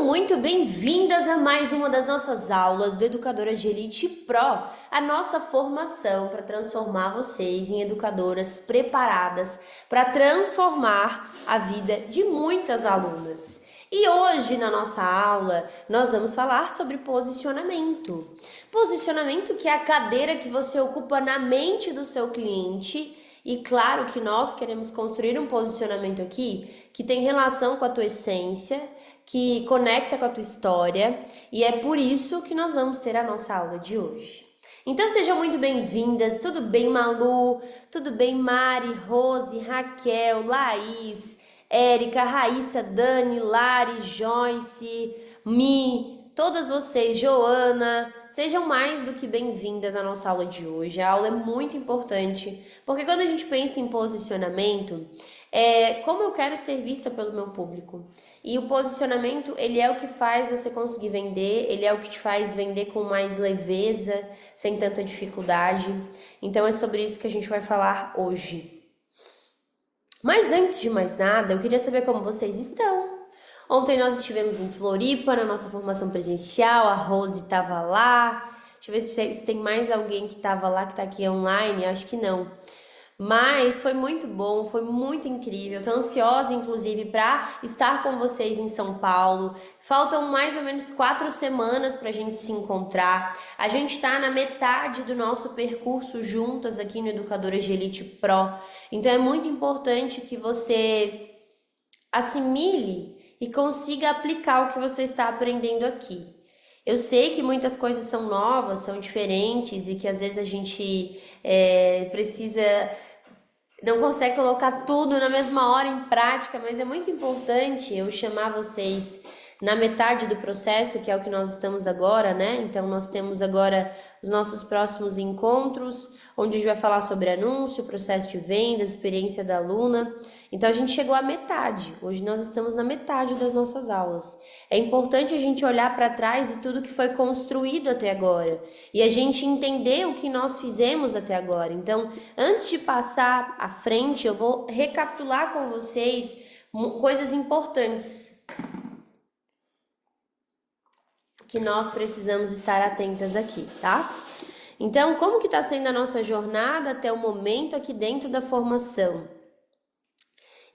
muito bem-vindas a mais uma das nossas aulas do Educadoras de Elite Pro, a nossa formação para transformar vocês em educadoras preparadas para transformar a vida de muitas alunas. E hoje, na nossa aula, nós vamos falar sobre posicionamento. Posicionamento que é a cadeira que você ocupa na mente do seu cliente. E claro que nós queremos construir um posicionamento aqui que tem relação com a tua essência, que conecta com a tua história, e é por isso que nós vamos ter a nossa aula de hoje. Então sejam muito bem-vindas, tudo bem, Malu? Tudo bem, Mari, Rose, Raquel, Laís, Érica, Raíssa, Dani, Lari, Joyce, Mi, todas vocês, Joana, sejam mais do que bem-vindas à nossa aula de hoje. A aula é muito importante, porque quando a gente pensa em posicionamento, como eu quero ser vista pelo meu público. E o posicionamento, ele é o que faz você conseguir vender, ele é o que te faz vender com mais leveza, sem tanta dificuldade. Então é sobre isso que a gente vai falar hoje. Mas antes de mais nada, eu queria saber como vocês estão. Ontem nós estivemos em Floripa, na nossa formação presencial, a Rose estava lá. Deixa eu ver se tem mais alguém que estava lá, que está aqui online, acho que não. Mas foi muito bom, foi muito incrível. Estou ansiosa, inclusive, para estar com vocês em São Paulo. Faltam mais ou menos 4 semanas para a gente se encontrar. A gente está na metade do nosso percurso juntas aqui no Educadoras de Elite Pro. Então é muito importante que você assimile e consiga aplicar o que você está aprendendo aqui. Eu sei que muitas coisas são novas, são diferentes e que às vezes a gente não consegue colocar tudo na mesma hora em prática, mas é muito importante eu chamar vocês na metade do processo, que é o que nós estamos agora, né? Então, nós temos agora os nossos próximos encontros, onde a gente vai falar sobre anúncio, processo de vendas, experiência da aluna. Então, a gente chegou à metade. Hoje nós estamos na metade das nossas aulas. É importante a gente olhar para trás e tudo que foi construído até agora. E a gente entender o que nós fizemos até agora. Então, antes de passar à frente, eu vou recapitular com vocês coisas importantes que nós precisamos estar atentas aqui, tá? Então, como que está sendo a nossa jornada até o momento aqui dentro da formação?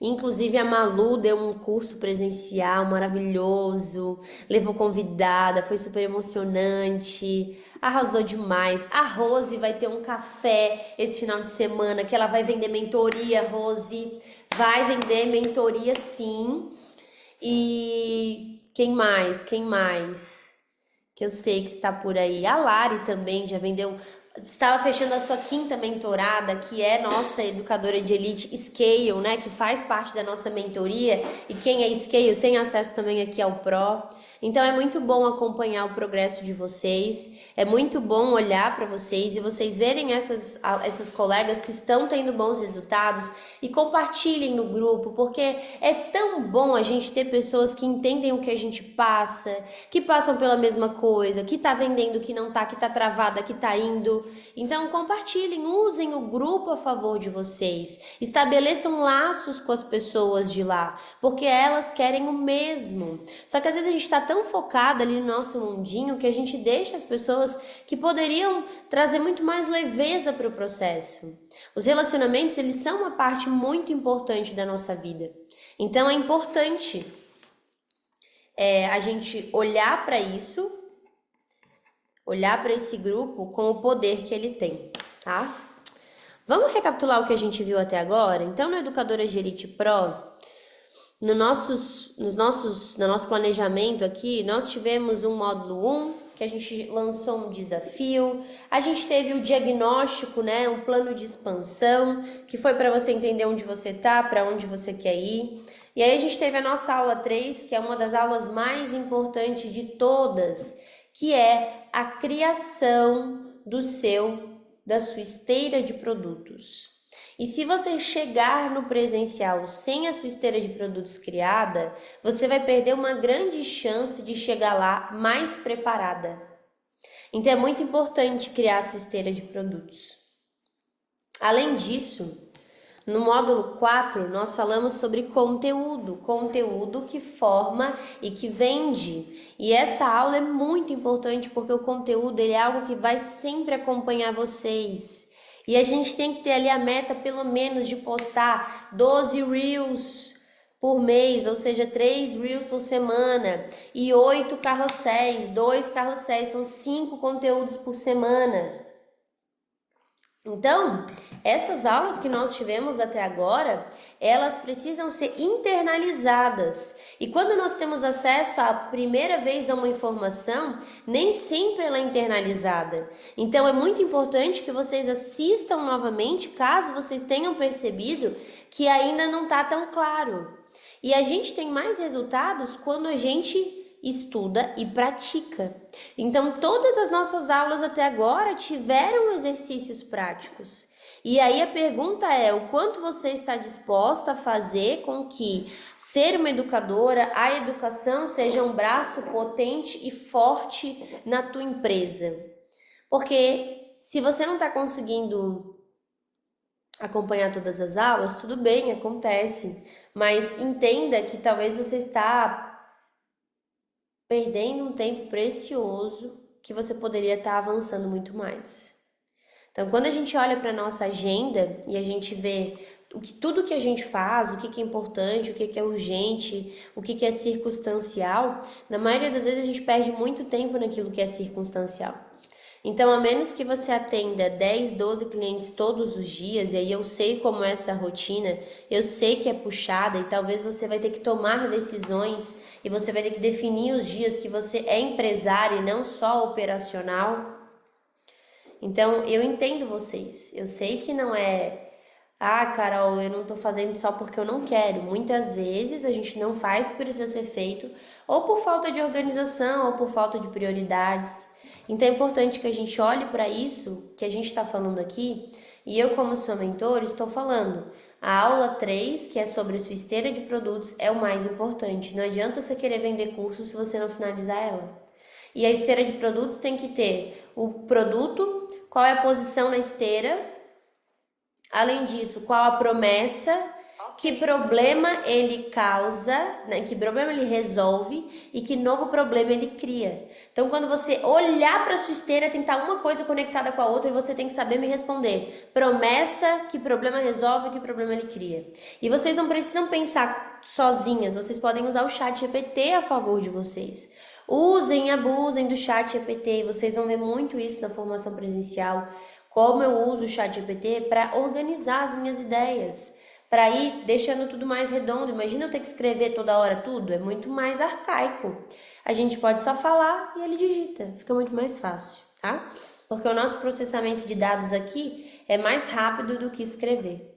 Inclusive, a Malu deu um curso presencial maravilhoso, levou convidada, foi super emocionante, arrasou demais. A Rose vai ter um café esse final de semana, que ela vai vender mentoria, Rose. Vai vender mentoria, sim. E quem mais? Que eu sei que está por aí. A Lari também já vendeu, estava fechando a sua 5ª mentorada, que é nossa educadora de elite Scale, né, que faz parte da nossa mentoria, e quem é Scale tem acesso também aqui ao Pro. Então é muito bom acompanhar o progresso de vocês, é muito bom olhar para vocês e vocês verem essas colegas que estão tendo bons resultados e compartilhem no grupo, porque é tão bom a gente ter pessoas que entendem o que a gente passa, que passam pela mesma coisa, que tá vendendo, que não tá, que tá travada, que tá indo. Então compartilhem, usem o grupo a favor de vocês, estabeleçam laços com as pessoas de lá, porque elas querem o mesmo. Só que às vezes a gente tá tão focado ali no nosso mundinho que a gente deixa as pessoas que poderiam trazer muito mais leveza para o processo. Os relacionamentos, eles são uma parte muito importante da nossa vida. Então é importante a gente olhar para isso, olhar para esse grupo com o poder que ele tem, tá? Vamos recapitular o que a gente viu até agora? Então, no Educadoras de Elite Pro, no nosso planejamento aqui, nós tivemos um módulo 1, que a gente lançou um desafio, a gente teve o diagnóstico, né, um plano de expansão, que foi para você entender onde você está, para onde você quer ir. E aí a gente teve a nossa aula 3, que é uma das aulas mais importantes de todas, que é a criação da sua esteira de produtos. E se você chegar no presencial sem a sua esteira de produtos criada, você vai perder uma grande chance de chegar lá mais preparada. Então é muito importante criar a sua esteira de produtos. Além disso, No módulo 4, nós falamos sobre conteúdo, conteúdo que forma e que vende. E essa aula é muito importante porque o conteúdo ele é algo que vai sempre acompanhar vocês. E a gente tem que ter ali a meta, pelo menos, de postar 12 Reels por mês, ou seja, 3 Reels por semana, e 8 carrosséis, 2 carrosséis, são 5 conteúdos por semana. Então, essas aulas que nós tivemos até agora, elas precisam ser internalizadas. E quando nós temos acesso a primeira vez a uma informação, nem sempre ela é internalizada. Então, é muito importante que vocês assistam novamente, caso vocês tenham percebido que ainda não está tão claro. E a gente tem mais resultados quando a gente estuda e pratica. Então, todas as nossas aulas até agora tiveram exercícios práticos. E aí a pergunta é, o quanto você está disposta a fazer com que ser uma educadora, a educação seja um braço potente e forte na tua empresa? Porque se você não está conseguindo acompanhar todas as aulas, tudo bem, acontece. Mas entenda que talvez você está perdendo um tempo precioso que você poderia estar avançando muito mais. Então, quando a gente olha para a nossa agenda e a gente vê tudo que a gente faz, o que é importante, o que é urgente, o que é circunstancial, na maioria das vezes a gente perde muito tempo naquilo que é circunstancial. Então, a menos que você atenda 10, 12 clientes todos os dias, e aí eu sei como é essa rotina, eu sei que é puxada e talvez você vai ter que tomar decisões e você vai ter que definir os dias que você é empresário e não só operacional. Então, eu entendo vocês. Eu sei que não é, Carol, eu não tô fazendo só porque eu não quero. Muitas vezes a gente não faz o que precisa ser feito, ou por falta de organização, ou por falta de prioridades. Então é importante que a gente olhe para isso que a gente está falando aqui, e eu, como sua mentora, estou falando. A aula 3, que é sobre sua esteira de produtos, é o mais importante. Não adianta você querer vender curso se você não finalizar ela. E a esteira de produtos tem que ter o produto, qual é a posição na esteira, além disso, qual a promessa, que problema ele causa, né, que problema ele resolve e que novo problema ele cria. Então, quando você olhar para sua esteira, tem que estar uma coisa conectada com a outra e você tem que saber me responder. Promessa, que problema resolve, que problema ele cria. E vocês não precisam pensar sozinhas, vocês podem usar o chat GPT a favor de vocês. Usem e abusem do chat GPT, vocês vão ver muito isso na formação presencial. Como eu uso o chat GPT para organizar as minhas ideias, para ir deixando tudo mais redondo. Imagina eu ter que escrever toda hora tudo, é muito mais arcaico. A gente pode só falar e ele digita, fica muito mais fácil, tá? Porque o nosso processamento de dados aqui é mais rápido do que escrever.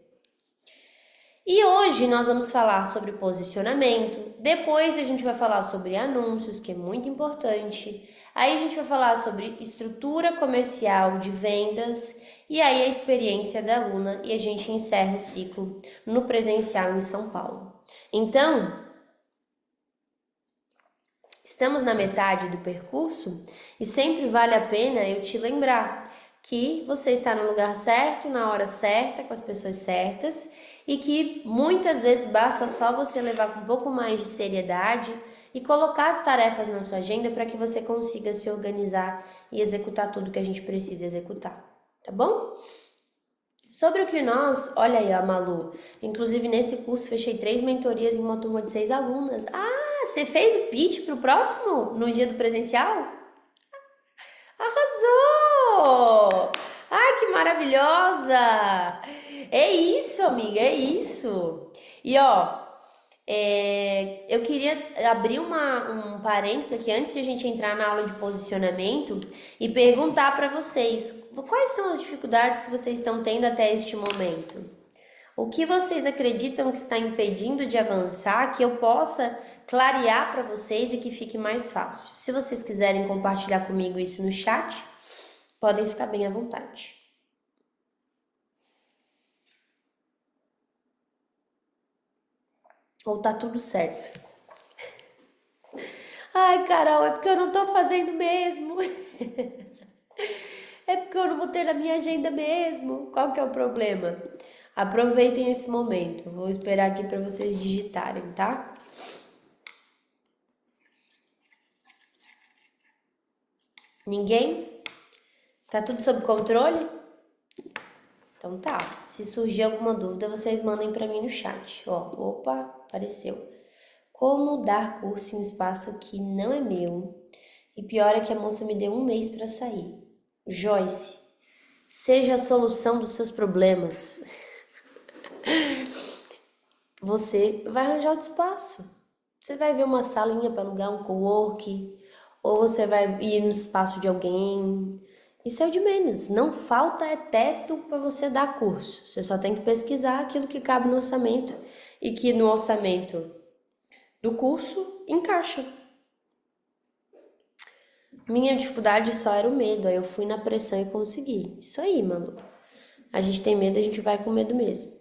E hoje nós vamos falar sobre posicionamento, depois a gente vai falar sobre anúncios, que é muito importante. Aí a gente vai falar sobre estrutura comercial de vendas e aí a experiência da aluna e a gente encerra o ciclo no presencial em São Paulo. Então, estamos na metade do percurso e sempre vale a pena eu te lembrar que você está no lugar certo, na hora certa, com as pessoas certas e que muitas vezes basta só você levar com um pouco mais de seriedade e colocar as tarefas na sua agenda para que você consiga se organizar e executar tudo que a gente precisa executar, tá bom? Sobre o que nós, olha aí a Malu, inclusive nesse curso fechei 3 mentorias em uma turma de 6 alunas. Você fez o pitch pro próximo, no dia do presencial? Arrasou! Ai, que maravilhosa! É isso, amiga, é isso. E eu queria abrir um parênteses aqui antes de a gente entrar na aula de posicionamento e perguntar para vocês quais são as dificuldades que vocês estão tendo até este momento. O que vocês acreditam que está impedindo de avançar, que eu possa clarear para vocês e que fique mais fácil. Se vocês quiserem compartilhar comigo isso no chat, podem ficar bem à vontade. Ou tá tudo certo? Ai, Carol, é porque eu não tô fazendo mesmo. É porque eu não vou ter na minha agenda mesmo. Qual que é o problema? Aproveitem esse momento. Vou esperar aqui para vocês digitarem, tá? Ninguém? Tá tudo sob controle? Então tá. Se surgir alguma dúvida, vocês mandem para mim no chat. Ó, opa, apareceu. Como dar curso em um espaço que não é meu? E pior é que a moça me deu 1 mês para sair. Joyce, seja a solução dos seus problemas. Você vai arranjar outro espaço. Você vai ver uma salinha para alugar, um cowork, ou você vai ir no espaço de alguém. Isso é o de menos. Não falta teto para você dar curso. Você só tem que pesquisar aquilo que cabe no orçamento e que no orçamento do curso encaixa. Minha dificuldade só era o medo, aí eu fui na pressão e consegui. Isso aí, Malu. A gente tem medo, a gente vai com medo mesmo.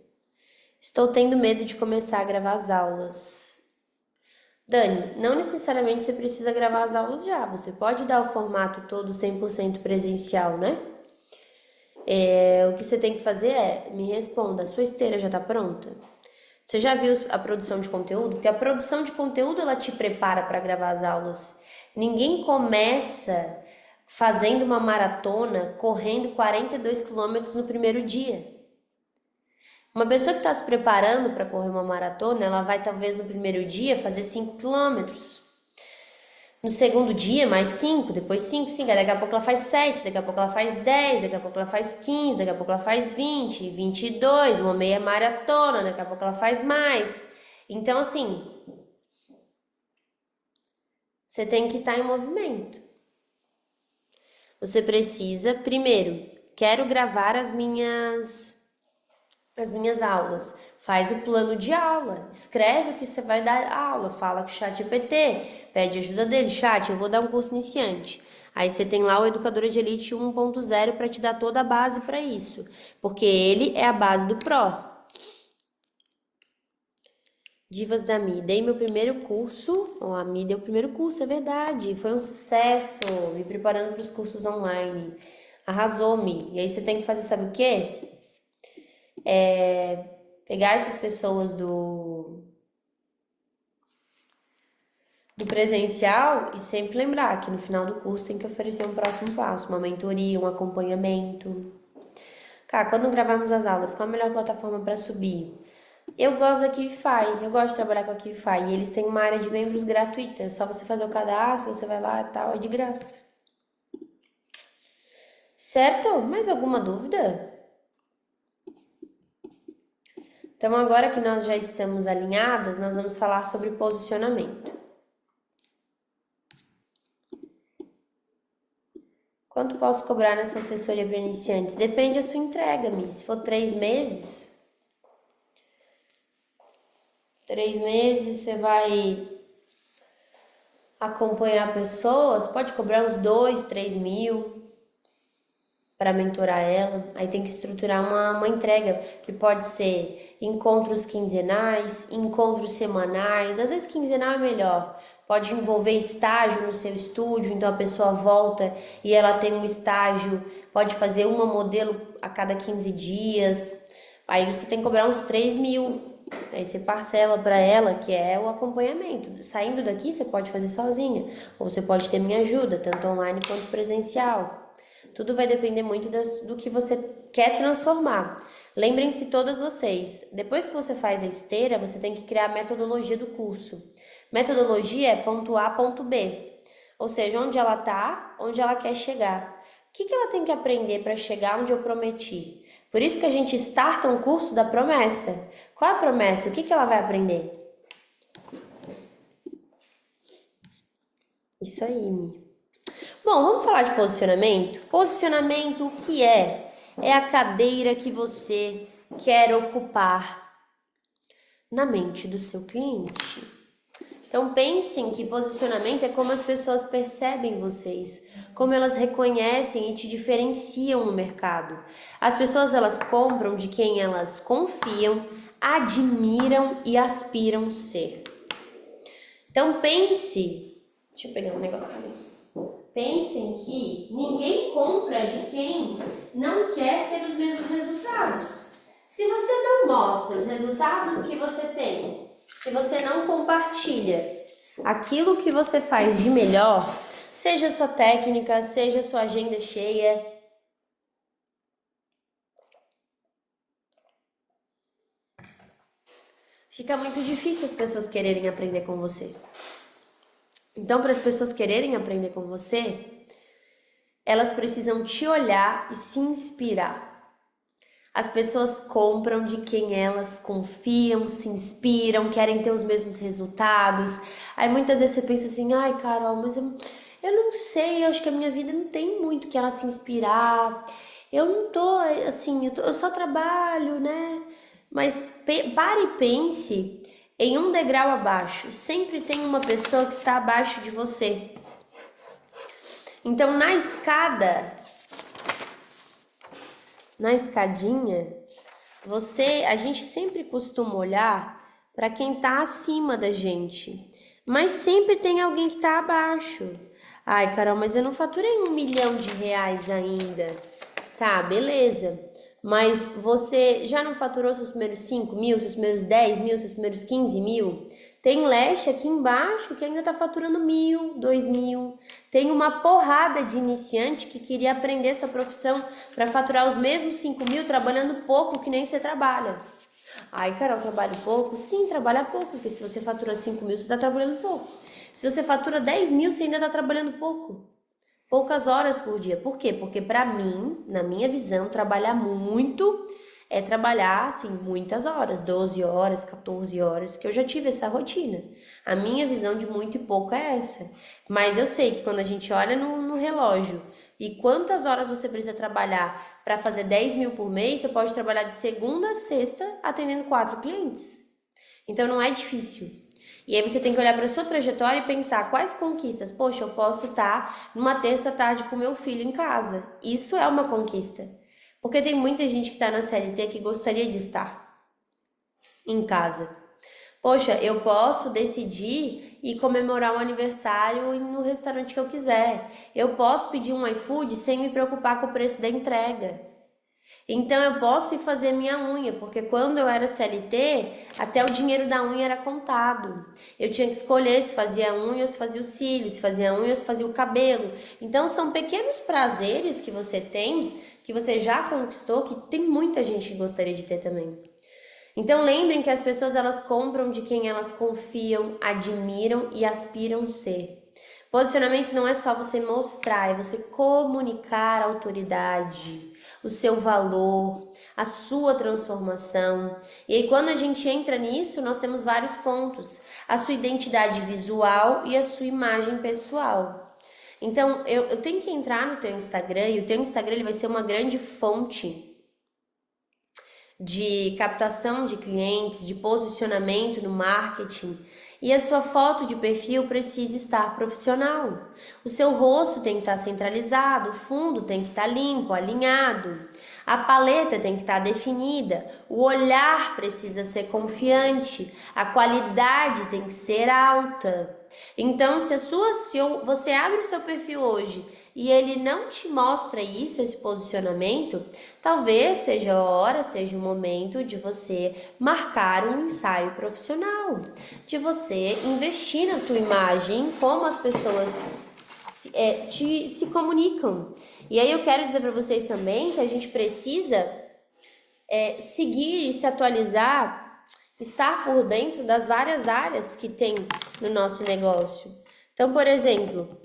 Estou tendo medo de começar a gravar as aulas. Dani, não necessariamente você precisa gravar as aulas já. Você pode dar o formato todo 100% presencial, né? O que você tem que fazer é, me responda, a sua esteira já está pronta? Você já viu a produção de conteúdo? Porque a produção de conteúdo, ela te prepara para gravar as aulas. Ninguém começa fazendo uma maratona, correndo 42 quilômetros no primeiro dia. Uma pessoa que está se preparando para correr uma maratona, ela vai talvez no primeiro dia fazer 5 quilômetros. No segundo dia, mais 5, depois 5, daqui a pouco ela faz 7, daqui a pouco ela faz 10, daqui a pouco ela faz 15, daqui a pouco ela faz 20, 22, uma meia maratona, daqui a pouco ela faz mais. Então, assim, você tem que estar em movimento. Você precisa, primeiro, quero gravar as minhas aulas. Faz o plano de aula, escreve o que você vai dar aula, fala com o ChatGPT, pede ajuda dele. Chat, eu vou dar um curso iniciante. Aí você tem lá o Educadora de Elite 1.0 para te dar toda a base para isso, porque ele é a base do Pro. Divas da Mi, dei meu primeiro curso, a Mi deu o primeiro curso, é verdade, foi um sucesso, me preparando para os cursos online, arrasou, Mi. E aí você tem que fazer, sabe o quê? Pegar essas pessoas do presencial e sempre lembrar que no final do curso tem que oferecer um próximo passo, uma mentoria, um acompanhamento. Cara, quando gravarmos as aulas, qual a melhor plataforma para subir? Eu gosto da Kivify, eu gosto de trabalhar com a Kivify e eles têm uma área de membros gratuita, é só você fazer o cadastro, você vai lá e tal, é de graça. Certo? Mais alguma dúvida? Então, agora que nós já estamos alinhadas, nós vamos falar sobre posicionamento. Quanto posso cobrar nessa assessoria para iniciantes? Depende da sua entrega, Mi. Se for 3 meses, 3 meses você vai acompanhar pessoas, pode cobrar uns 2, 3 mil para mentorar ela. Aí tem que estruturar uma entrega que pode ser encontros quinzenais, encontros semanais, às vezes quinzenal é melhor. Pode envolver estágio no seu estúdio, então a pessoa volta e ela tem um estágio, pode fazer uma modelo a cada 15 dias. Aí você tem que cobrar uns 3 mil. Aí você parcela para ela, que é o acompanhamento. Saindo daqui, você pode fazer sozinha, ou você pode ter minha ajuda, tanto online quanto presencial. Tudo vai depender muito do que você quer transformar. Lembrem-se todas vocês, depois que você faz a esteira, você tem que criar a metodologia do curso. Metodologia é ponto A, ponto B. Ou seja, onde ela está, onde ela quer chegar. O que ela tem que aprender para chegar onde eu prometi? Por isso que a gente starta um curso da promessa. Qual é a promessa? O que ela vai aprender? Isso aí, Mi. Bom, vamos falar de posicionamento? Posicionamento, o que é? É a cadeira que você quer ocupar na mente do seu cliente. Então pensem que posicionamento é como as pessoas percebem vocês, como elas reconhecem e te diferenciam no mercado. As pessoas, elas compram de quem elas confiam, admiram e aspiram ser. Então pense, deixa eu pegar um negócio ali. Pensem que ninguém compra de quem não quer ter os mesmos resultados. Se você não mostra os resultados que você tem, se você não compartilha aquilo que você faz de melhor, seja a sua técnica, seja a sua agenda cheia, fica muito difícil as pessoas quererem aprender com você. Então, para as pessoas quererem aprender com você, elas precisam te olhar e se inspirar. As pessoas compram de quem elas confiam, se inspiram, querem ter os mesmos resultados. Aí muitas vezes você pensa assim, ai Carol, mas eu não sei, eu acho que a minha vida não tem muito que ela se inspirar. Eu não tô assim, eu só trabalho, né? Mas pare e pense em um degrau abaixo. Sempre tem uma pessoa que está abaixo de você. Então, na escadinha, a gente sempre costuma olhar para quem está acima da gente, mas sempre tem alguém que está abaixo. Ai, Carol, mas eu não faturei R$1 milhão ainda. Tá, beleza. Mas você já não faturou seus primeiros 5 mil, seus primeiros 10 mil, seus primeiros 15 mil? Tem leste aqui embaixo que ainda tá faturando 1.000, 2.000. Tem uma porrada de iniciante que queria aprender essa profissão para faturar os mesmos 5 mil trabalhando pouco que nem você trabalha. Ai, Carol, trabalho pouco? Sim, trabalha pouco, porque se você fatura 5 mil, você tá trabalhando pouco. Se você fatura 10 mil, você ainda tá trabalhando pouco. Poucas horas por dia. Por quê? Porque para mim, na minha visão, trabalhar muito é trabalhar, assim, muitas horas, 12 horas, 14 horas, que eu já tive essa rotina. A minha visão de muito e pouco é essa. Mas eu sei que quando a gente olha no relógio e quantas horas você precisa trabalhar para fazer 10 mil por mês, você pode trabalhar de segunda a sexta atendendo 4 clientes. Então não é difícil. E aí você tem que olhar para a sua trajetória e pensar quais conquistas. Poxa, eu posso estar numa terça-tarde com meu filho em casa. Isso é uma conquista. Porque tem muita gente que está na CLT que gostaria de estar em casa. Poxa, eu posso decidir e comemorar um aniversário no restaurante que eu quiser. Eu posso pedir um iFood sem me preocupar com o preço da entrega. Então eu posso ir fazer minha unha, porque quando eu era CLT, até o dinheiro da unha era contado. Eu tinha que escolher se fazia a unha ou se fazia os cílios, se fazia a unha ou se fazia o cabelo. Então são pequenos prazeres que você tem, que você já conquistou, que tem muita gente que gostaria de ter também. Então lembrem que as pessoas elas compram de quem elas confiam, admiram e aspiram ser. Posicionamento não é só você mostrar, é você comunicar a autoridade, o seu valor, a sua transformação. E aí quando a gente entra nisso, nós temos vários pontos. A sua identidade visual e a sua imagem pessoal. Então, eu tenho que entrar no teu Instagram e o teu Instagram ele vai ser uma grande fonte de captação de clientes, de posicionamento no marketing. E a sua foto de perfil precisa estar profissional. O seu rosto tem que estar centralizado, o fundo tem que estar limpo, alinhado. A paleta tem que estar definida, o olhar precisa ser confiante, a qualidade tem que ser alta. Então, se você abre o seu perfil hoje e ele não te mostra isso, esse posicionamento, talvez seja a hora, seja o momento de você marcar um ensaio profissional, de você investir na tua imagem, como as pessoas se comunicam. E aí eu quero dizer para vocês também que a gente precisa seguir e se atualizar, estar por dentro das várias áreas que tem no nosso negócio. Então, por exemplo,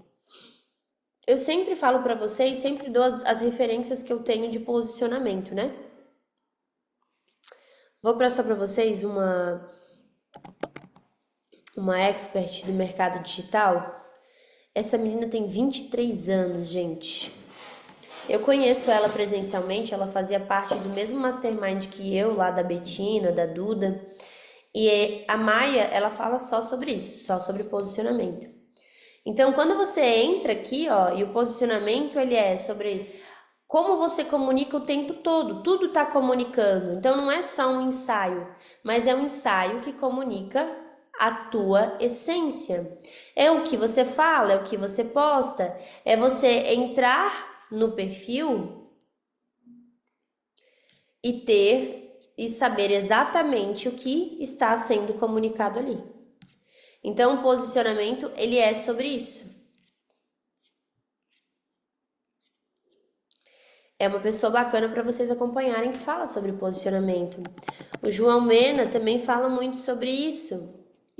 eu sempre falo para vocês, sempre dou as referências que eu tenho de posicionamento, né? Vou passar para vocês uma expert do mercado digital. Essa menina tem 23 anos, gente. Eu conheço ela presencialmente, ela fazia parte do mesmo mastermind que eu, lá da Betina, da Duda. E a Maia, ela fala só sobre isso, só sobre posicionamento. Então, quando você entra aqui, ó, e o posicionamento, ele é sobre como você comunica o tempo todo, tudo está comunicando. Então, não é só um ensaio, mas é um ensaio que comunica a tua essência. É o que você fala, é o que você posta, é você entrar no perfil e ter e saber exatamente o que está sendo comunicado ali. Então, o posicionamento, ele é sobre isso. É uma pessoa bacana para vocês acompanharem que fala sobre posicionamento. O João Mena também fala muito sobre isso.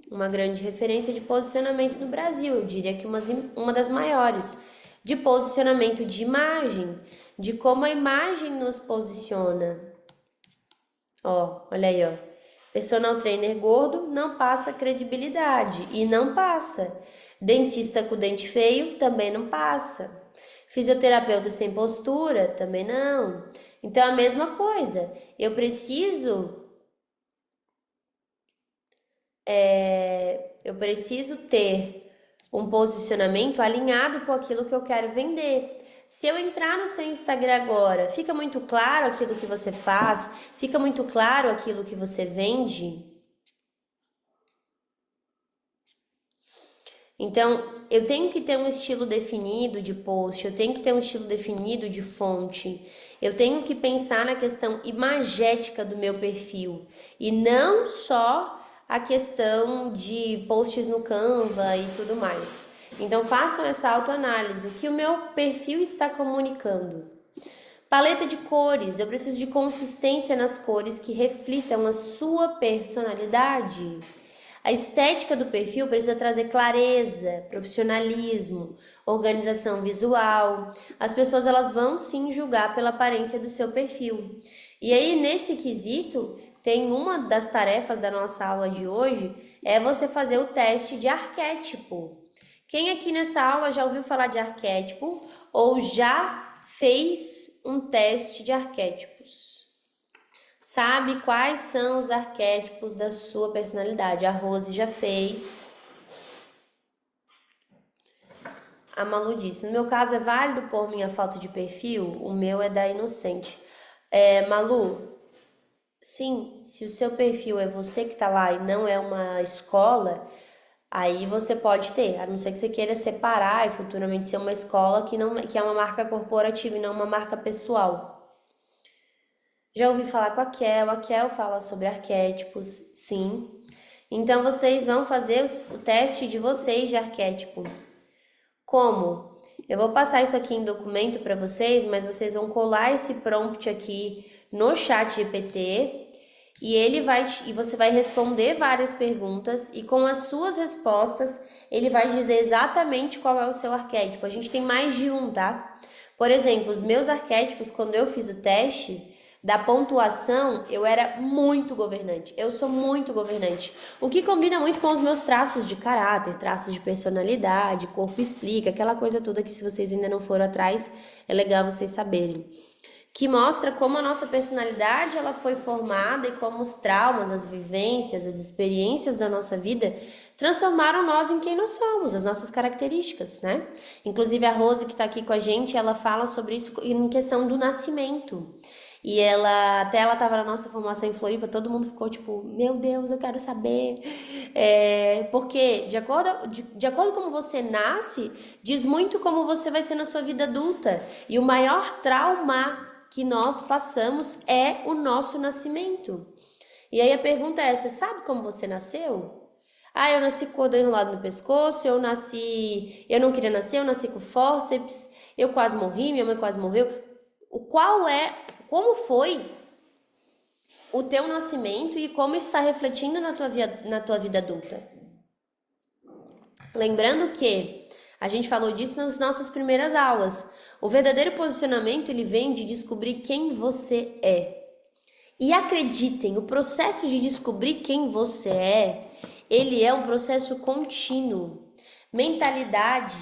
Uma grande referência de posicionamento no Brasil, eu diria que uma das maiores, de posicionamento de imagem, de como a imagem nos posiciona. Ó, olha aí, ó. Personal trainer gordo não passa credibilidade, e não passa. Dentista com dente feio também não passa. Fisioterapeuta sem postura também não. Então, a mesma coisa. Eu preciso ter um posicionamento alinhado com aquilo que eu quero vender. Se eu entrar no seu Instagram agora, fica muito claro aquilo que você faz, fica muito claro aquilo que você vende. Então, eu tenho que ter um estilo definido de post, eu tenho que ter um estilo definido de fonte, eu tenho que pensar na questão imagética do meu perfil e não só a questão de posts no Canva e tudo mais. Então, façam essa autoanálise, o que o meu perfil está comunicando. Paleta de cores, eu preciso de consistência nas cores que reflitam a sua personalidade. A estética do perfil precisa trazer clareza, profissionalismo, organização visual. As pessoas elas vão sim julgar pela aparência do seu perfil. E aí nesse quesito, tem uma das tarefas da nossa aula de hoje é você fazer o teste de arquétipo. Quem aqui nessa aula já ouviu falar de arquétipo ou já fez um teste de arquétipos? Sabe quais são os arquétipos da sua personalidade? A Rose já fez. A Malu disse, no meu caso é válido pôr minha foto de perfil? O meu é da inocente. Malu, sim, se o seu perfil é você que tá lá e não é uma escola, aí você pode ter, a não ser que você queira separar e futuramente ser uma escola que é uma marca corporativa e não uma marca pessoal. Já ouvi falar com a Kel fala sobre arquétipos, sim. Então, vocês vão fazer o teste de vocês de arquétipo. Como? Eu vou passar isso aqui em documento para vocês, mas vocês vão colar esse prompt aqui no chat GPT e você vai responder várias perguntas e com as suas respostas ele vai dizer exatamente qual é o seu arquétipo. A gente tem mais de um, tá? Por exemplo, os meus arquétipos, quando eu fiz o teste da pontuação, eu era muito governante. Eu sou muito governante. O que combina muito com os meus traços de caráter, traços de personalidade, corpo explica, aquela coisa toda que se vocês ainda não foram atrás, é legal vocês saberem. Que mostra como a nossa personalidade ela foi formada e como os traumas, as vivências, as experiências da nossa vida transformaram nós em quem nós somos, as nossas características, né? Inclusive a Rose que está aqui com a gente, ela fala sobre isso em questão do nascimento. E ela estava na nossa formação em Floripa, todo mundo ficou tipo, meu Deus, eu quero saber. Porque de acordo com como você nasce, diz muito como você vai ser na sua vida adulta. E o maior trauma que nós passamos é o nosso nascimento. E aí a pergunta é, você sabe como você nasceu? Ah, eu nasci com o cordão enrolado no pescoço, eu não queria nascer, eu nasci com fórceps, eu quase morri, minha mãe quase morreu. Como foi o teu nascimento e como isso está refletindo na tua vida adulta? Lembrando que a gente falou disso nas nossas primeiras aulas. O verdadeiro posicionamento, ele vem de descobrir quem você é. E acreditem, o processo de descobrir quem você é, ele é um processo contínuo. Mentalidade,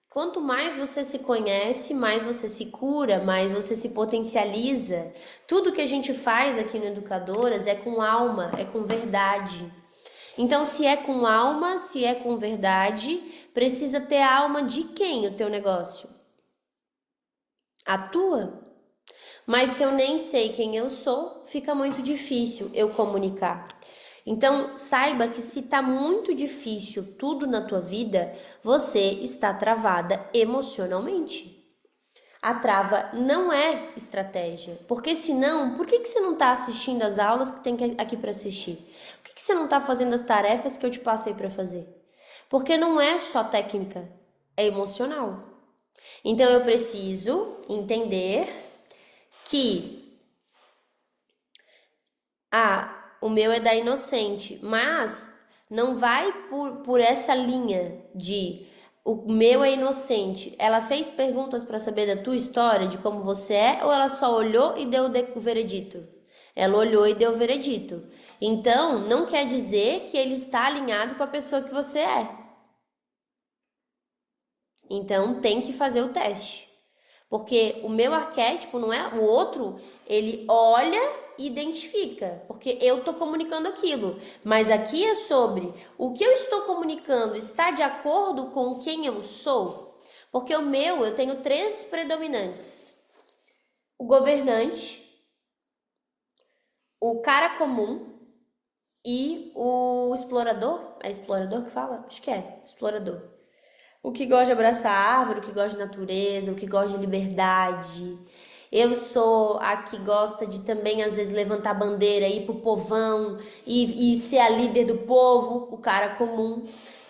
quanto mais você se conhece, mais você se cura, mais você se potencializa. Tudo que a gente faz aqui no Educadoras é com alma, é com verdade. Então, se é com alma, se é com verdade, precisa ter a alma de quem o teu negócio? A tua? Mas se eu nem sei quem eu sou, fica muito difícil eu comunicar. Então, saiba que se tá muito difícil tudo na tua vida, você está travada emocionalmente. A trava não é estratégia, porque senão, por que você não está assistindo as aulas que tem aqui para assistir? Por que você não está fazendo as tarefas que eu te passei para fazer? Porque não é só técnica, é emocional. Então eu preciso entender que o meu é da inocente, mas não vai por essa linha de o meu é inocente. Ela fez perguntas para saber da tua história, de como você é, ou ela só olhou e deu o veredito? Ela olhou e deu o veredito. Então, não quer dizer que ele está alinhado com a pessoa que você é. Então, tem que fazer o teste. Porque o meu arquétipo não é o outro, ele olha e identifica, porque eu estou comunicando aquilo. Mas aqui é sobre o que eu estou comunicando está de acordo com quem eu sou? Porque eu tenho 3 predominantes: o governante, o cara comum e o explorador. É explorador que fala? Acho que é, explorador. O que gosta de abraçar a árvore, o que gosta de natureza, o que gosta de liberdade. Eu sou a que gosta de também, às vezes, levantar bandeira, ir pro povão e ser a líder do povo, o cara comum.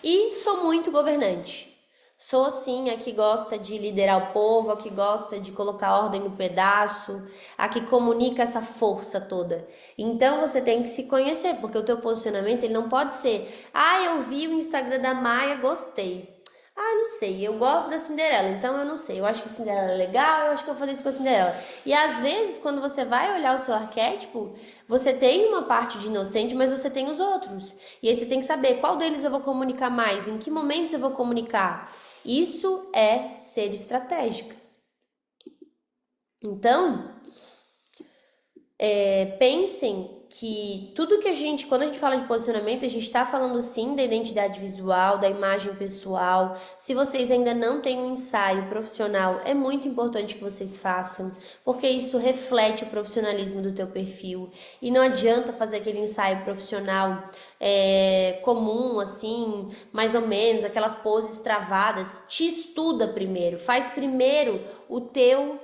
E sou muito governante. Sou, sim, a que gosta de liderar o povo, a que gosta de colocar ordem no pedaço, a que comunica essa força toda. Então, você tem que se conhecer, porque o teu posicionamento ele não pode ser: eu vi o Instagram da Maia, gostei. Não sei, eu gosto da Cinderela, então eu não sei. Eu acho que Cinderela é legal, eu acho que eu vou fazer isso com a Cinderela. E às vezes, quando você vai olhar o seu arquétipo, você tem uma parte de inocente, mas você tem os outros. E aí você tem que saber qual deles eu vou comunicar mais, em que momentos eu vou comunicar. Isso é ser estratégica. Então, pensem que tudo que quando a gente fala de posicionamento, a gente está falando sim da identidade visual, da imagem pessoal. Se vocês ainda não têm um ensaio profissional, é muito importante que vocês façam, porque isso reflete o profissionalismo do teu perfil. E não adianta fazer aquele ensaio profissional comum, assim, mais ou menos, aquelas poses travadas. Te estuda primeiro, faz primeiro o teu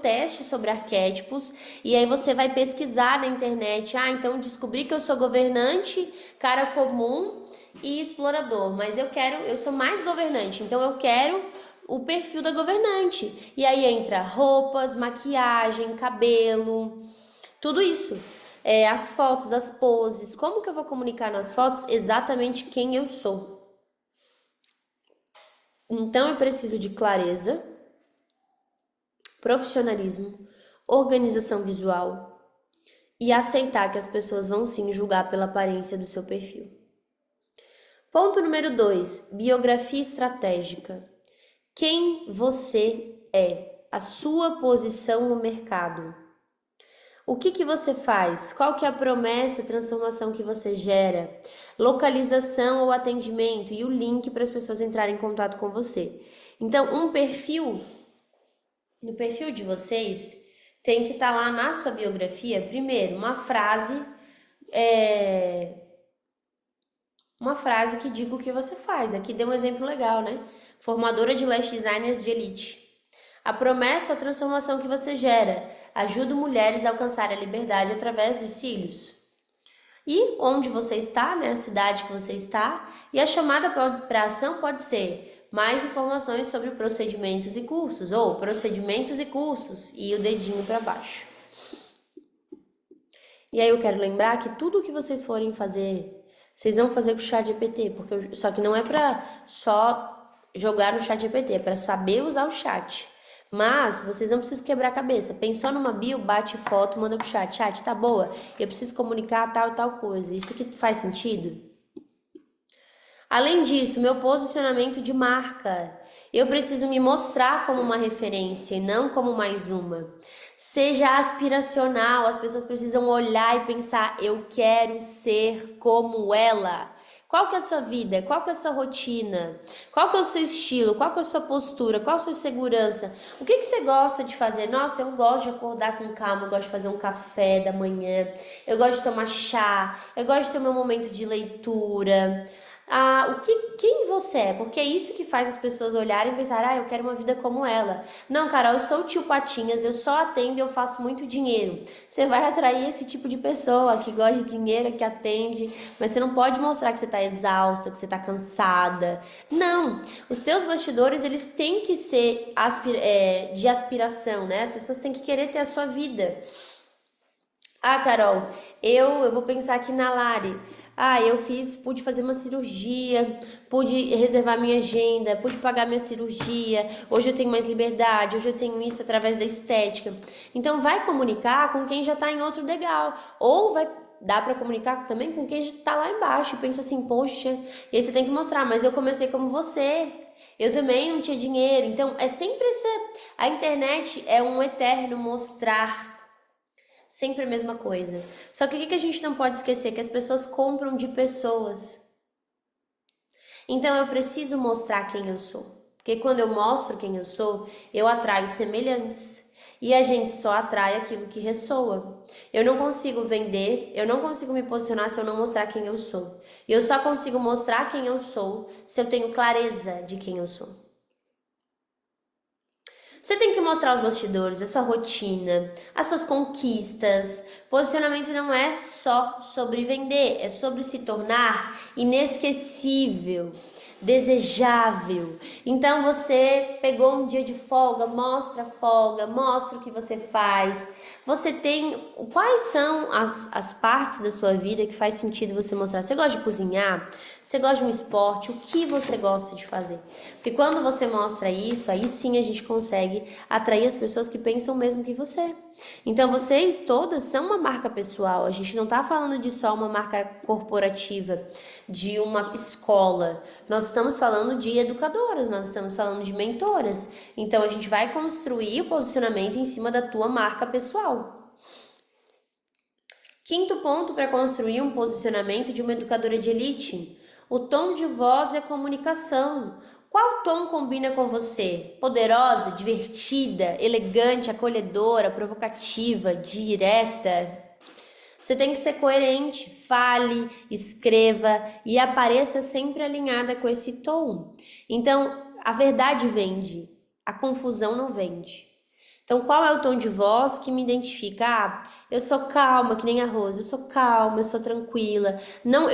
teste sobre arquétipos, e aí você vai pesquisar na internet. Então descobri que eu sou governante, cara comum e explorador, mas eu sou mais governante, então eu quero o perfil da governante. E aí entra roupas, maquiagem, cabelo, tudo isso. As fotos, as poses, como que eu vou comunicar nas fotos exatamente quem eu sou? Então eu preciso de clareza, profissionalismo, organização visual e aceitar que as pessoas vão sim julgar pela aparência do seu perfil. Ponto número 2, biografia estratégica. Quem você é? A sua posição no mercado. O que você faz? Qual que é a promessa, a transformação que você gera? Localização ou atendimento e o link para as pessoas entrarem em contato com você. Então, no perfil de vocês, tem que estar lá na sua biografia, primeiro, uma frase que diga o que você faz. Aqui deu um exemplo legal, né? Formadora de lash designers de elite. A promessa ou a transformação que você gera ajuda mulheres a alcançar a liberdade através dos cílios. E onde você está, né? A cidade que você está. E a chamada para ação pode ser mais informações sobre procedimentos e cursos, ou procedimentos e cursos, e o dedinho para baixo. E aí eu quero lembrar que tudo que vocês forem fazer, vocês vão fazer com o ChatGPT, só que não é para só jogar no ChatGPT, é para saber usar o chat. Mas vocês não precisam quebrar a cabeça. Pensou numa bio, bate foto, manda pro chat. Chat, tá boa? Eu preciso comunicar tal e tal coisa. Isso aqui faz sentido? Além disso, meu posicionamento de marca. Eu preciso me mostrar como uma referência e não como mais uma. Seja aspiracional, as pessoas precisam olhar e pensar: eu quero ser como ela. Qual que é a sua vida? Qual que é a sua rotina? Qual que é o seu estilo? Qual que é a sua postura? Qual a sua segurança? O que você gosta de fazer? Nossa, eu gosto de acordar com calma, eu gosto de fazer um café da manhã, eu gosto de tomar chá, eu gosto de ter o meu momento de leitura. Quem você é, porque é isso que faz as pessoas olharem e pensar, eu quero uma vida como ela. Não, Carol, eu sou o tio Patinhas, eu só atendo e eu faço muito dinheiro. Você vai atrair esse tipo de pessoa que gosta de dinheiro, que atende, mas você não pode mostrar que você tá exausta, que você tá cansada. Não, os teus bastidores, eles têm que ser de aspiração, né? As pessoas têm que querer ter a sua vida. Carol, eu vou pensar aqui na Lari. Pude fazer uma cirurgia, pude reservar minha agenda, pude pagar minha cirurgia. Hoje eu tenho mais liberdade, hoje eu tenho isso através da estética. Então vai comunicar com quem já tá em outro degrau, ou vai dar para comunicar também com quem já tá lá embaixo. Pensa assim, poxa, e aí você tem que mostrar, mas eu comecei como você. Eu também não tinha dinheiro. Então é sempre a internet é um eterno mostrar. Sempre a mesma coisa. Só que o que a gente não pode esquecer? Que as pessoas compram de pessoas. Então eu preciso mostrar quem eu sou. Porque quando eu mostro quem eu sou, eu atraio semelhantes. E a gente só atrai aquilo que ressoa. Eu não consigo vender, eu não consigo me posicionar se eu não mostrar quem eu sou. E eu só consigo mostrar quem eu sou se eu tenho clareza de quem eu sou. Você tem que mostrar os bastidores, a sua rotina, as suas conquistas. Posicionamento não é só sobre vender, é sobre se tornar inesquecível, desejável. Então você pegou um dia de folga, mostra o que você faz. Você tem. Quais são as partes da sua vida que faz sentido você mostrar? Você gosta de cozinhar? Você gosta de um esporte? O que você gosta de fazer? Porque quando você mostra isso, aí sim a gente consegue atrair as pessoas que pensam o mesmo que você. Então vocês todas são uma marca pessoal. A gente não está falando de só uma marca corporativa, de uma escola. Nós estamos falando de educadoras, nós estamos falando de mentoras. Então a gente vai construir o posicionamento em cima da tua marca pessoal. Quinto ponto para construir um posicionamento de uma educadora de elite: o tom de voz e a comunicação. Qual tom combina com você? Poderosa, divertida, elegante, acolhedora, provocativa, direta? Você tem que ser coerente, fale, escreva e apareça sempre alinhada com esse tom. Então, a verdade vende, a confusão não vende. Então, qual é o tom de voz que me identifica? Eu sou calma, que nem a Rose. Eu sou calma, eu sou tranquila. Não,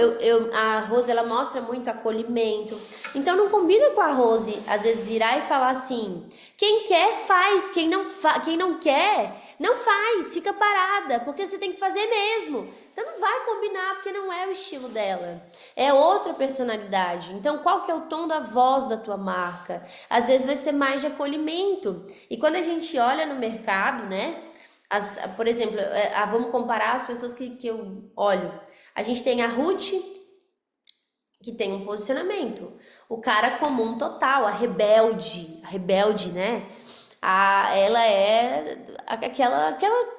a Rose, ela mostra muito acolhimento. Então, não combina com a Rose, às vezes, virar e falar assim: quem quer, faz. Quem não quer, não faz. Fica parada, porque você tem que fazer mesmo. Então, não vai combinar, porque não é o estilo dela. É outra personalidade. Então, qual que é o tom da voz da tua marca? Às vezes, vai ser mais de acolhimento. E quando a gente olha no mercado, né? Por exemplo, vamos comparar as pessoas que eu olho. A gente tem a Ruth, que tem um posicionamento. O cara comum total, a rebelde, né? Ela é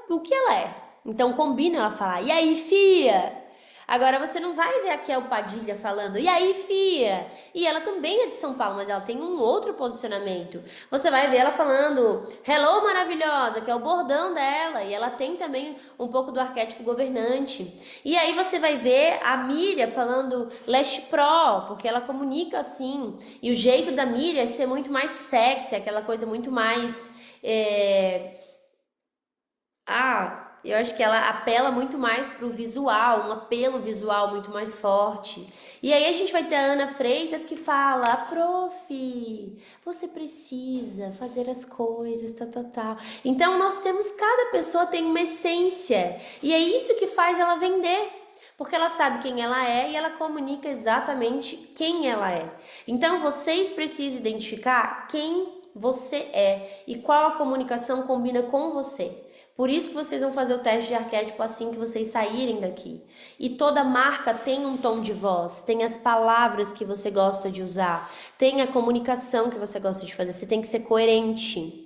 o que ela é. Então combina ela falar, e aí, fia? Agora você não vai ver aqui a Padilha falando, e aí, fia? E ela também é de São Paulo, mas ela tem um outro posicionamento. Você vai ver ela falando, hello, maravilhosa, que é o bordão dela. E ela tem também um pouco do arquétipo governante. E aí você vai ver a Miriam falando Leste Pro, porque ela comunica assim. E o jeito da Miriam é ser muito mais sexy, aquela coisa muito mais... eu acho que ela apela muito mais pro visual, um apelo visual muito mais forte. E aí a gente vai ter a Ana Freitas que fala, prof, você precisa fazer as coisas, tal. Então nós temos, cada pessoa tem uma essência. E é isso que faz ela vender. Porque ela sabe quem ela é e ela comunica exatamente quem ela é. Então vocês precisam identificar quem você é e qual a comunicação combina com você. Por isso que vocês vão fazer o teste de arquétipo assim que vocês saírem daqui. E toda marca tem um tom de voz, tem as palavras que você gosta de usar, tem a comunicação que você gosta de fazer. Você tem que ser coerente.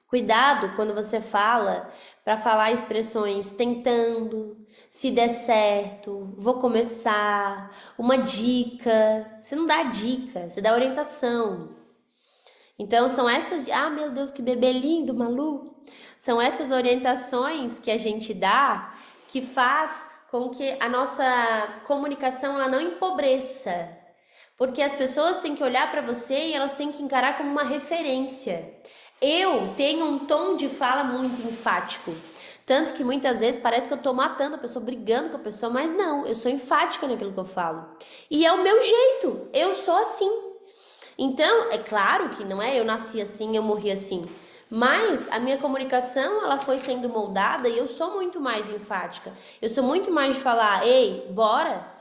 Cuidado quando você fala para falar expressões tentando, se der certo, vou começar, uma dica. Você não dá dica, você dá orientação. Então são essas, meu Deus, que bebê lindo, Malu. São essas orientações que a gente dá que faz com que a nossa comunicação ela não empobreça, porque as pessoas têm que olhar para você e elas têm que encarar como uma referência. Eu tenho um tom de fala muito enfático, tanto que muitas vezes parece que eu tô matando a pessoa, brigando com a pessoa, mas não, eu sou enfática naquilo que eu falo. E é o meu jeito, eu sou assim. Então, é claro que não é eu nasci assim, eu morri assim. Mas a minha comunicação, ela foi sendo moldada e eu sou muito mais enfática. Eu sou muito mais de falar, ei, bora,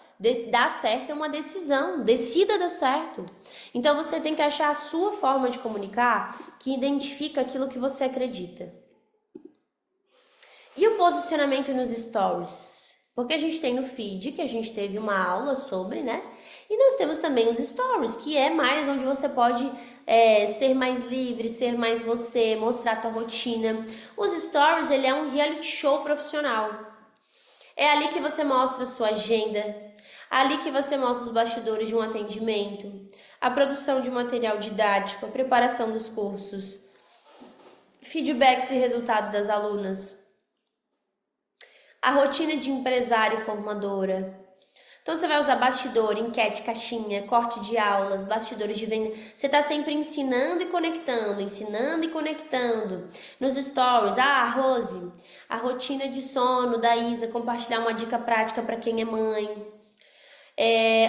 dar certo é uma decisão, decida dar certo. Então você tem que achar a sua forma de comunicar que identifica aquilo que você acredita. E o posicionamento nos stories? Porque a gente tem no feed, que a gente teve uma aula sobre, né? E nós temos também os stories, que é mais onde você pode ser mais livre, ser mais você, mostrar a tua rotina. Os stories, ele é um reality show profissional. É ali que você mostra a sua agenda, ali que você mostra os bastidores de um atendimento, a produção de material didático, a preparação dos cursos, feedbacks e resultados das alunas, a rotina de empresária e formadora. Então você vai usar bastidor, enquete, caixinha, corte de aulas, bastidores de venda. Você está sempre ensinando e conectando, ensinando e conectando. Nos stories, Rose, a rotina de sono da Isa, compartilhar uma dica prática para quem é mãe.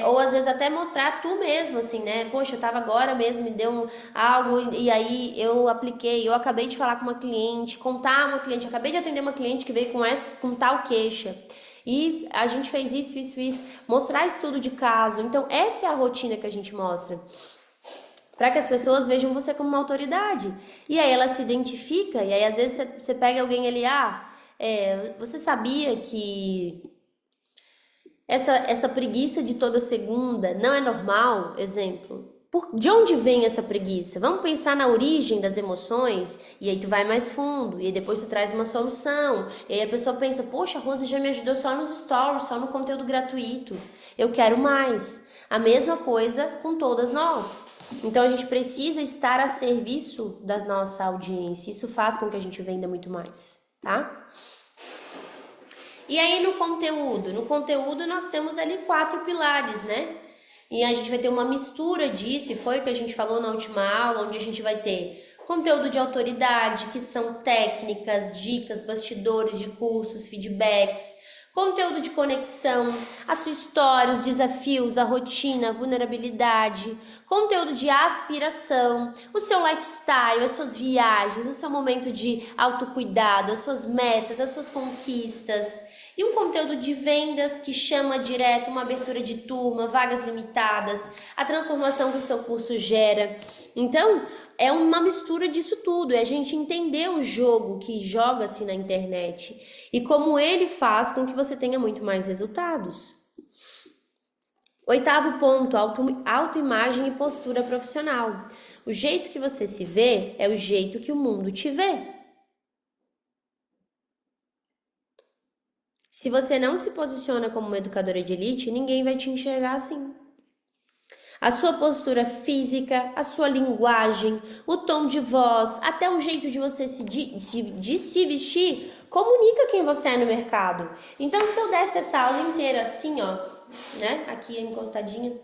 Ou às vezes até mostrar tu mesmo, assim, né? Poxa, eu tava agora mesmo, me deu algo e aí eu apliquei, eu acabei de falar com uma cliente, contar uma cliente, acabei de atender uma cliente que veio com tal queixa. E a gente fez isso, mostrar estudo de caso. Então, essa é a rotina que a gente mostra. Para que as pessoas vejam você como uma autoridade. E aí ela se identifica, e aí às vezes você pega alguém ali, você sabia que essa preguiça de toda segunda não é normal? Exemplo. De onde vem essa preguiça? Vamos pensar na origem das emoções e aí tu vai mais fundo e aí depois tu traz uma solução. E aí a pessoa pensa, poxa, a Rose já me ajudou só nos stories, só no conteúdo gratuito. Eu quero mais. A mesma coisa com todas nós. Então a gente precisa estar a serviço da nossa audiência. Isso faz com que a gente venda muito mais, tá? E aí no conteúdo nós temos ali 4 pilares, né? E a gente vai ter uma mistura disso, e foi o que a gente falou na última aula, onde a gente vai ter conteúdo de autoridade, que são técnicas, dicas, bastidores de cursos, feedbacks, conteúdo de conexão, a sua história, os desafios, a rotina, a vulnerabilidade, conteúdo de aspiração, o seu lifestyle, as suas viagens, o seu momento de autocuidado, as suas metas, as suas conquistas. E um conteúdo de vendas que chama direto, uma abertura de turma, vagas limitadas, a transformação que o seu curso gera. Então, é uma mistura disso tudo, é a gente entender o jogo que joga-se na internet e como ele faz com que você tenha muito mais resultados. 8º ponto, autoimagem e postura profissional. O jeito que você se vê é o jeito que o mundo te vê. Se você não se posiciona como uma educadora de elite, ninguém vai te enxergar assim. A sua postura física, a sua linguagem, o tom de voz, até o jeito de você se vestir, comunica quem você é no mercado. Então, se eu desse essa aula inteira assim, ó, né, aqui encostadinha,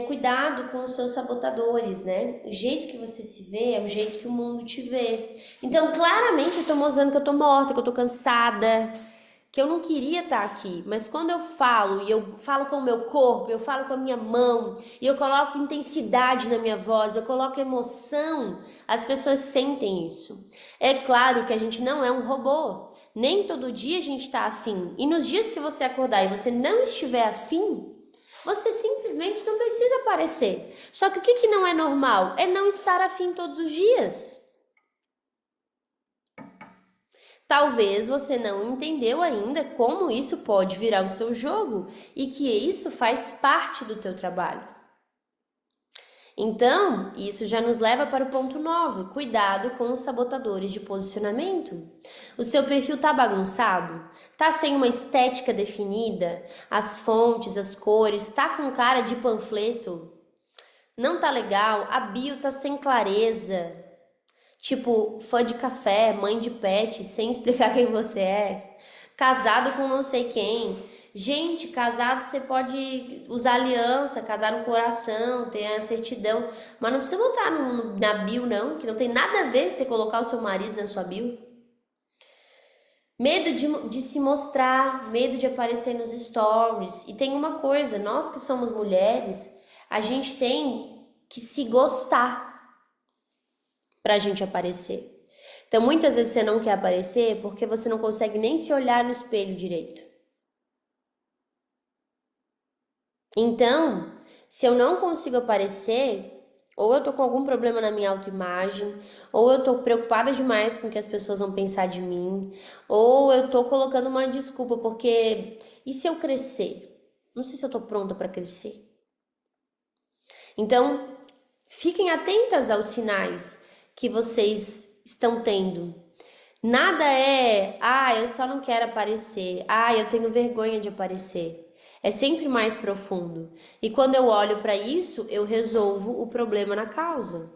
cuidado com os seus sabotadores, né? O jeito que você se vê é o jeito que o mundo te vê. Então, claramente, eu tô mostrando que eu tô morta, que eu tô cansada, que eu não queria estar aqui, mas quando eu falo, e eu falo com o meu corpo, eu falo com a minha mão, e eu coloco intensidade na minha voz, eu coloco emoção, as pessoas sentem isso. É claro que a gente não é um robô, nem todo dia a gente está afim, e nos dias que você acordar e você não estiver afim, você simplesmente não precisa aparecer. Só que o que não é normal? É não estar afim todos os dias. Talvez você não entendeu ainda como isso pode virar o seu jogo e que isso faz parte do teu trabalho. Então, isso já nos leva para o ponto 9, cuidado com os sabotadores de posicionamento. O seu perfil tá bagunçado? Tá sem uma estética definida? As fontes, as cores, tá com cara de panfleto? Não tá legal? A bio tá sem clareza? Tipo, fã de café, mãe de pet, sem explicar quem você é. casado com não sei quem. Gente, casado você pode usar aliança, casar no coração, ter a certidão, mas não precisa botar na bio não, que não tem nada a ver você colocar o seu marido na sua bio. Medo de se mostrar, medo de aparecer nos stories. E tem uma coisa, nós que somos mulheres, a gente tem que se gostar pra gente aparecer. Então, muitas vezes você não quer aparecer porque você não consegue nem se olhar no espelho direito. Então, se eu não consigo aparecer, ou eu tô com algum problema na minha autoimagem, ou eu tô preocupada demais com o que as pessoas vão pensar de mim, ou eu tô colocando uma desculpa porque e se eu crescer? Não sei se eu tô pronta para crescer. Então, fiquem atentas aos sinais que vocês estão tendo. Nada é, eu só não quero aparecer, eu tenho vergonha de aparecer. É sempre mais profundo. E quando eu olho para isso, eu resolvo o problema na causa.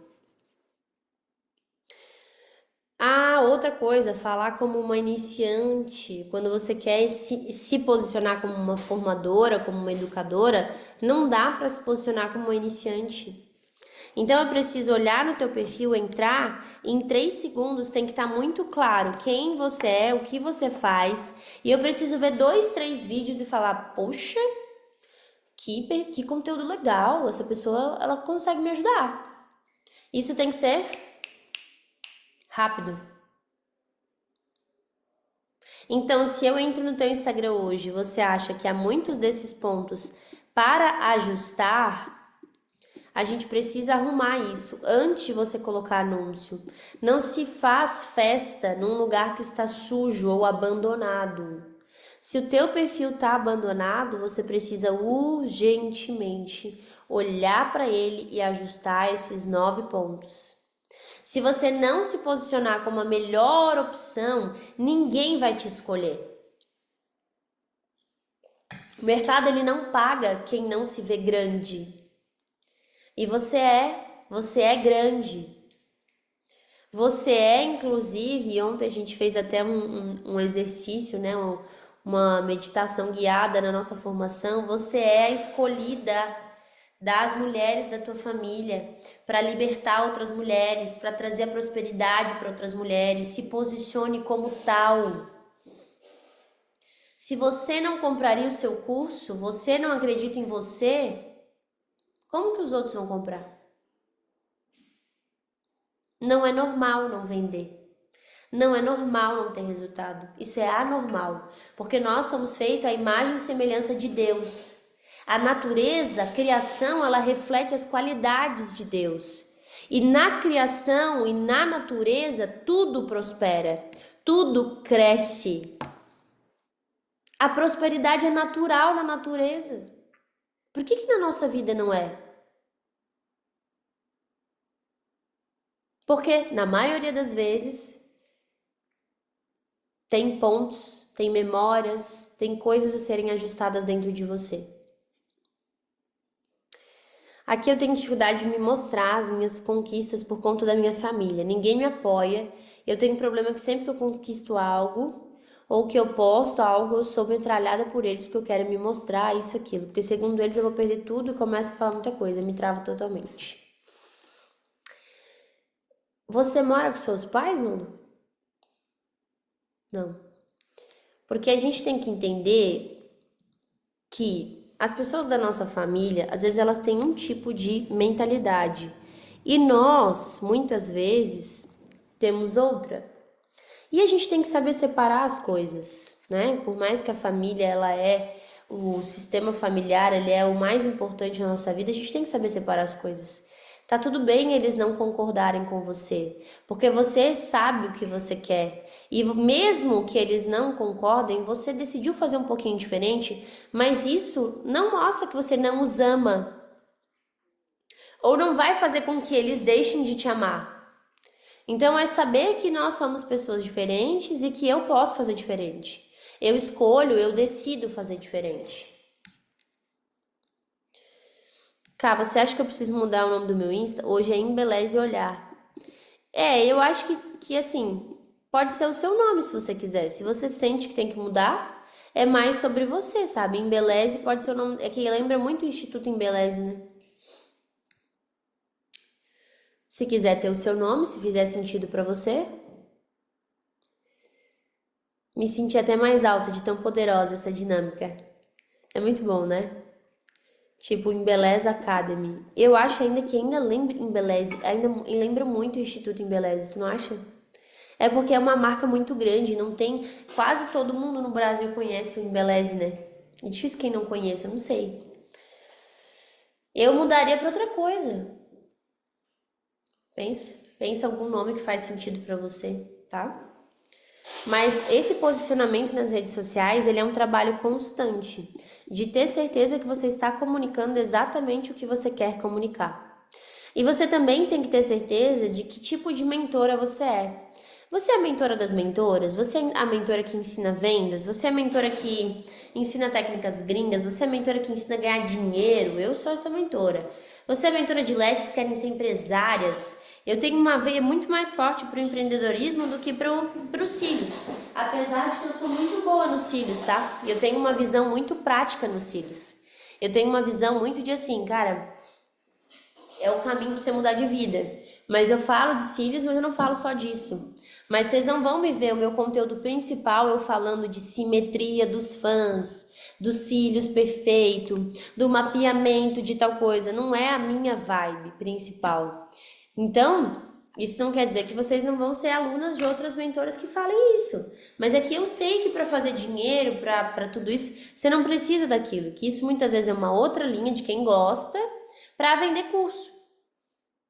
Outra coisa, falar como uma iniciante. Quando você quer se posicionar como uma formadora, como uma educadora, não dá para se posicionar como uma iniciante. Então eu preciso olhar no teu perfil, entrar, em 3 segundos tem que estar muito claro quem você é, o que você faz. E eu preciso ver 2, 3 vídeos e falar, poxa, que conteúdo legal, essa pessoa ela consegue me ajudar. Isso tem que ser rápido. Então, se eu entro no teu Instagram hoje, você acha que há muitos desses pontos para ajustar, a gente precisa arrumar isso antes de você colocar anúncio. Não se faz festa num lugar que está sujo ou abandonado. Se o teu perfil está abandonado, você precisa urgentemente olhar para ele e ajustar esses 9 pontos. Se você não se posicionar como a melhor opção, ninguém vai te escolher. O mercado ele não paga quem não se vê grande. E você é grande. Você é, inclusive, ontem a gente fez até um exercício, né? Uma meditação guiada na nossa formação. Você é a escolhida das mulheres da tua família para libertar outras mulheres, para trazer a prosperidade para outras mulheres. Se posicione como tal. Se você não compraria o seu curso, você não acredita em você, como que os outros vão comprar? Não é normal não vender. Não é normal não ter resultado. Isso é anormal, porque nós somos feitos à imagem e semelhança de Deus. A natureza, a criação, ela reflete as qualidades de Deus. E na criação e na natureza, tudo prospera, tudo cresce. A prosperidade é natural na natureza. Por que na nossa vida não é? Porque, na maioria das vezes, tem pontos, tem memórias, tem coisas a serem ajustadas dentro de você. Aqui eu tenho dificuldade de me mostrar as minhas conquistas por conta da minha família. Ninguém me apoia. Eu tenho um problema que sempre que eu conquisto algo, ou que eu posto algo, eu sou metralhada por eles porque eu quero me mostrar isso, aquilo. Porque segundo eles eu vou perder tudo e começo a falar muita coisa, me travo totalmente. Você mora com seus pais, mano? Não. Porque a gente tem que entender que as pessoas da nossa família, às vezes elas têm um tipo de mentalidade e nós, muitas vezes, temos outra. E a gente tem que saber separar as coisas, né? Por mais que a família, o sistema familiar, ele é o mais importante na nossa vida, a gente tem que saber separar as coisas. Tá tudo bem eles não concordarem com você, porque você sabe o que você quer. E mesmo que eles não concordem, você decidiu fazer um pouquinho diferente, mas isso não mostra que você não os ama. Ou não vai fazer com que eles deixem de te amar. Então é saber que nós somos pessoas diferentes e que eu posso fazer diferente. Eu escolho, eu decido fazer diferente. Cá, você acha que eu preciso mudar o nome do meu Insta? Hoje é Embeleze Olhar. Eu acho que assim, pode ser o seu nome se você quiser. Se você sente que tem que mudar, é mais sobre você, sabe? Embeleze pode ser o nome, é que lembra muito o Instituto Embeleze, né? Se quiser ter o seu nome, se fizer sentido pra você. Me senti até mais alta de tão poderosa essa dinâmica. É muito bom, né? Tipo, Embeleze Academy. Eu acho ainda que ainda lembra Embeleze, ainda lembra muito o Instituto Embeleze, tu não acha? É porque é uma marca muito grande, não tem. Quase todo mundo no Brasil conhece o Embeleze, né? É difícil quem não conheça, não sei. Eu mudaria pra outra coisa. Pensa algum nome que faz sentido pra você, tá? Mas esse posicionamento nas redes sociais, ele é um trabalho constante, de ter certeza que você está comunicando exatamente o que você quer comunicar. E você também tem que ter certeza de que tipo de mentora você é. Você é a mentora das mentoras? Você é a mentora que ensina vendas? Você é a mentora que ensina técnicas gringas? Você é a mentora que ensina a ganhar dinheiro? Eu sou essa mentora. Você é a mentora de lashes que querem ser empresárias? Eu tenho uma veia muito mais forte para o empreendedorismo do que para os cílios. Apesar de que eu sou muito boa nos cílios, tá? Eu tenho uma visão muito prática nos cílios. Eu tenho uma visão muito de assim, cara, é o caminho para você mudar de vida. Mas eu falo de cílios, mas eu não falo só disso. Mas vocês não vão me ver o meu conteúdo principal eu falando de simetria dos fãs, dos cílios perfeito, do mapeamento de tal coisa. Não é a minha vibe principal. Então, isso não quer dizer que vocês não vão ser alunas de outras mentoras que falem isso. Mas é que eu sei que para fazer dinheiro, para tudo isso, você não precisa daquilo. Que isso muitas vezes é uma outra linha de quem gosta para vender curso.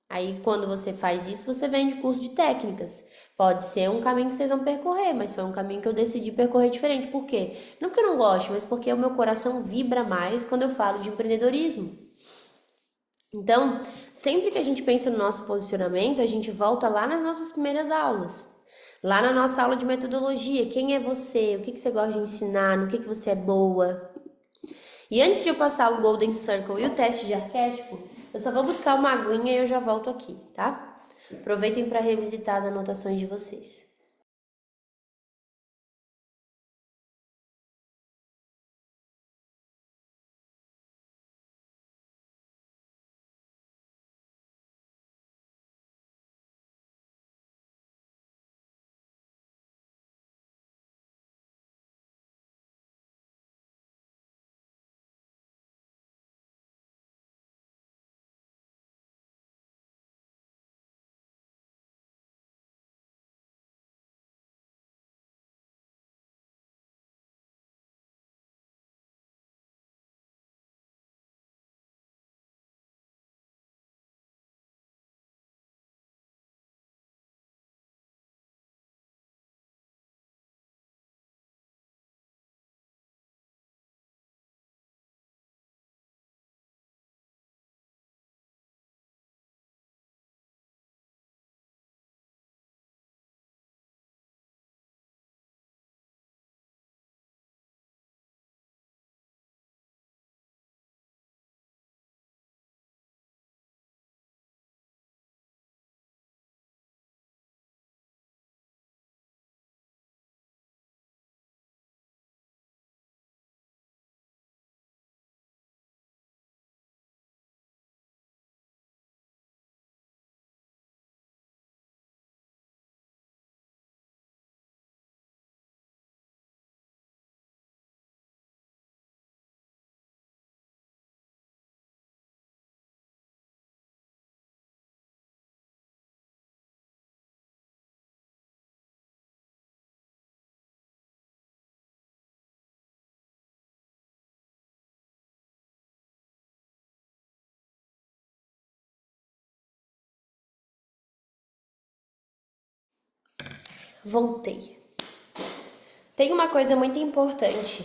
Aí, quando você faz isso, você vende curso de técnicas. Pode ser um caminho que vocês vão percorrer, mas foi um caminho que eu decidi percorrer diferente. Por quê? Não porque eu não gosto, mas porque o meu coração vibra mais quando eu falo de empreendedorismo. Então, sempre que a gente pensa no nosso posicionamento, a gente volta lá nas nossas primeiras aulas. Lá na nossa aula de metodologia, quem é você? O que você gosta de ensinar? No que você é boa? E antes de eu passar o Golden Circle e o teste de arquétipo, eu só vou buscar uma aguinha e eu já volto aqui, tá? Aproveitem para revisitar as anotações de vocês. Voltei. Tem uma coisa muito importante,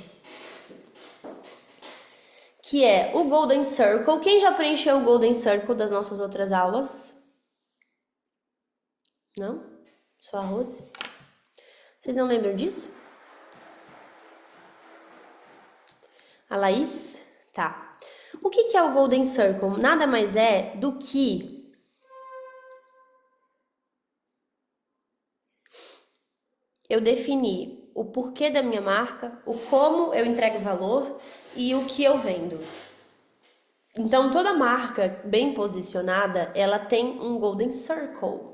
que é o Golden Circle. Quem já preencheu o Golden Circle das nossas outras aulas? Não? Só a Rose? Vocês não lembram disso? A Laís? Tá. O que é o Golden Circle? Nada mais é do que eu defini o porquê da minha marca, o como eu entrego valor e o que eu vendo. Então, toda marca bem posicionada, ela tem um Golden Circle.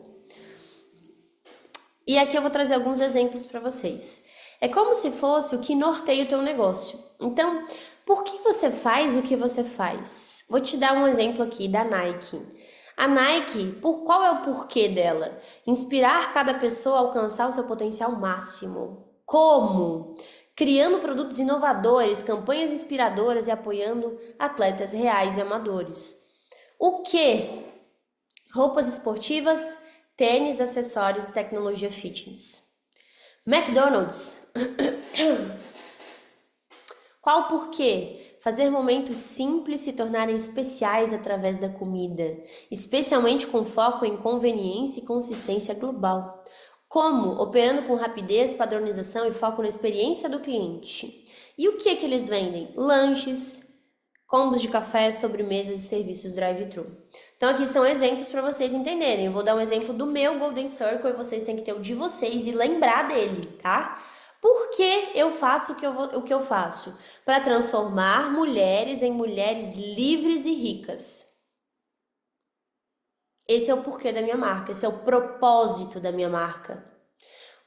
E aqui eu vou trazer alguns exemplos para vocês. É como se fosse o que norteia o teu negócio. Então, por que você faz o que você faz? Vou te dar um exemplo aqui da Nike. A Nike, qual é o porquê dela? Inspirar cada pessoa a alcançar o seu potencial máximo. Como? Criando produtos inovadores, campanhas inspiradoras e apoiando atletas reais e amadores. O que? Roupas esportivas, tênis, acessórios e tecnologia fitness. McDonald's. Qual o porquê? Fazer momentos simples se tornarem especiais através da comida, especialmente com foco em conveniência e consistência global. Como? Operando com rapidez, padronização e foco na experiência do cliente. E o que eles vendem? Lanches, combos de café, sobremesas e serviços drive-thru. Então aqui são exemplos para vocês entenderem. Eu vou dar um exemplo do meu Golden Circle e vocês têm que ter o de vocês e lembrar dele, tá? Por que eu faço o que eu faço? Para transformar mulheres em mulheres livres e ricas. Esse é o porquê da minha marca, esse é o propósito da minha marca.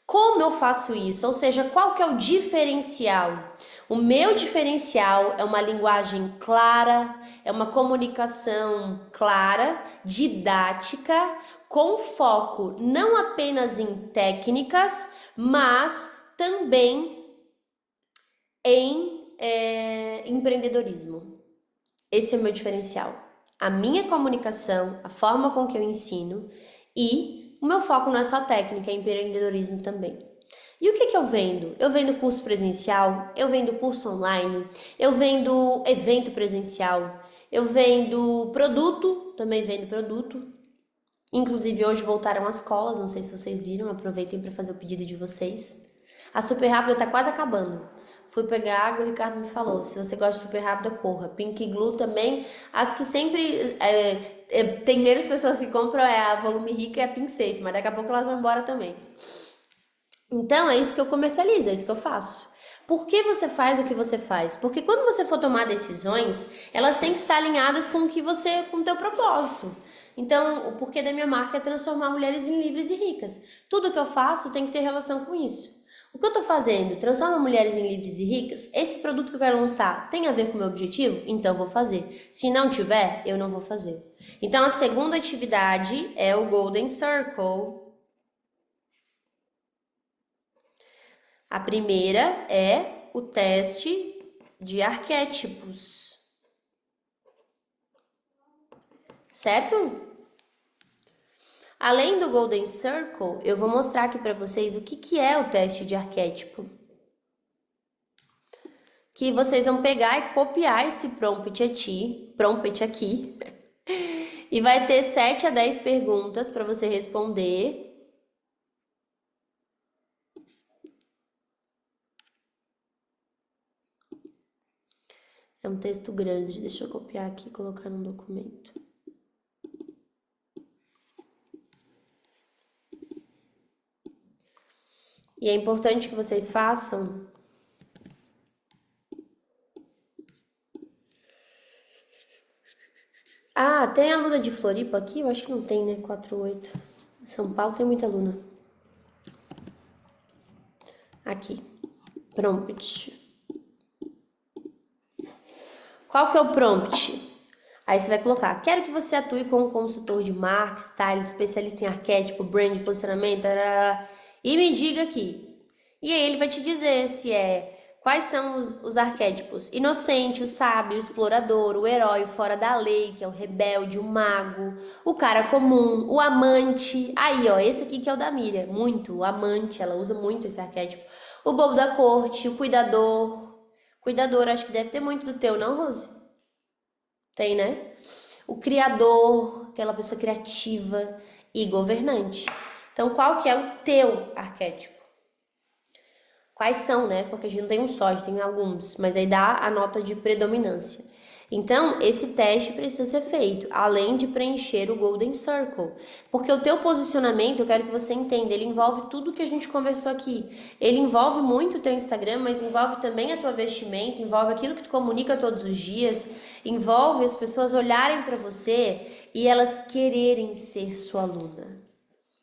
Como eu faço isso? Ou seja, qual que é o diferencial? O meu diferencial é uma linguagem clara, é uma comunicação clara, didática, com foco não apenas em técnicas, mas também em empreendedorismo. Esse é o meu diferencial. A minha comunicação, a forma com que eu ensino e o meu foco não é só técnica, é empreendedorismo também. E o que eu vendo? Eu vendo curso presencial, eu vendo curso online, eu vendo evento presencial, eu vendo produto, também vendo produto. Inclusive hoje voltaram as colas, não sei se vocês viram, aproveitem para fazer o pedido de vocês. A Super Rápida tá quase acabando. Fui pegar água e o Ricardo me falou, se você gosta de Super Rápida, corra. Pink Glue também, as que sempre tem menos pessoas que compram é a Volume Rica e a Pink Safe, mas daqui a pouco elas vão embora também. Então é isso que eu comercializo, é isso que eu faço. Por que você faz o que você faz? Porque quando você for tomar decisões, elas têm que estar alinhadas com o teu propósito. Então, o porquê da minha marca é transformar mulheres em livres e ricas. Tudo que eu faço tem que ter relação com isso. O que eu estou fazendo? Transforma mulheres em livres e ricas? Esse produto que eu quero lançar tem a ver com o meu objetivo? Então eu vou fazer. Se não tiver, eu não vou fazer. Então a segunda atividade é o Golden Circle. A primeira é o teste de arquétipos. Certo? Além do Golden Circle, eu vou mostrar aqui para vocês o que é o teste de arquétipo. Que vocês vão pegar e copiar esse prompt aqui, e vai ter 7 a 10 perguntas para você responder. É um texto grande, deixa eu copiar aqui e colocar no documento. E é importante que vocês façam tem aluna de Floripa aqui? Eu acho que não tem, né? 48. São Paulo tem muita aluna. Aqui. Prompt. Qual que é o prompt? Aí você vai colocar, quero que você atue como consultor de marca, style, especialista em arquétipo, brand, posicionamento, e me diga aqui. E aí ele vai te dizer quais são os arquétipos. Inocente, o sábio, o explorador, o herói, o fora da lei, que é o rebelde, o mago, o cara comum, o amante. Aí, ó, esse aqui que é o da Miriam, muito, o amante, ela usa muito esse arquétipo. O bobo da corte, o cuidador. Cuidador, acho que deve ter muito do teu, não, Rose? Tem, né? O criador, aquela pessoa criativa e governante. Então, qual que é o teu arquétipo? Quais são, né? Porque a gente não tem um só, a gente tem alguns, mas aí dá a nota de predominância. Então, esse teste precisa ser feito, além de preencher o Golden Circle. Porque o teu posicionamento, eu quero que você entenda, ele envolve tudo que a gente conversou aqui. Ele envolve muito o teu Instagram, mas envolve também a tua vestimenta, envolve aquilo que tu comunica todos os dias, envolve as pessoas olharem para você e elas quererem ser sua aluna.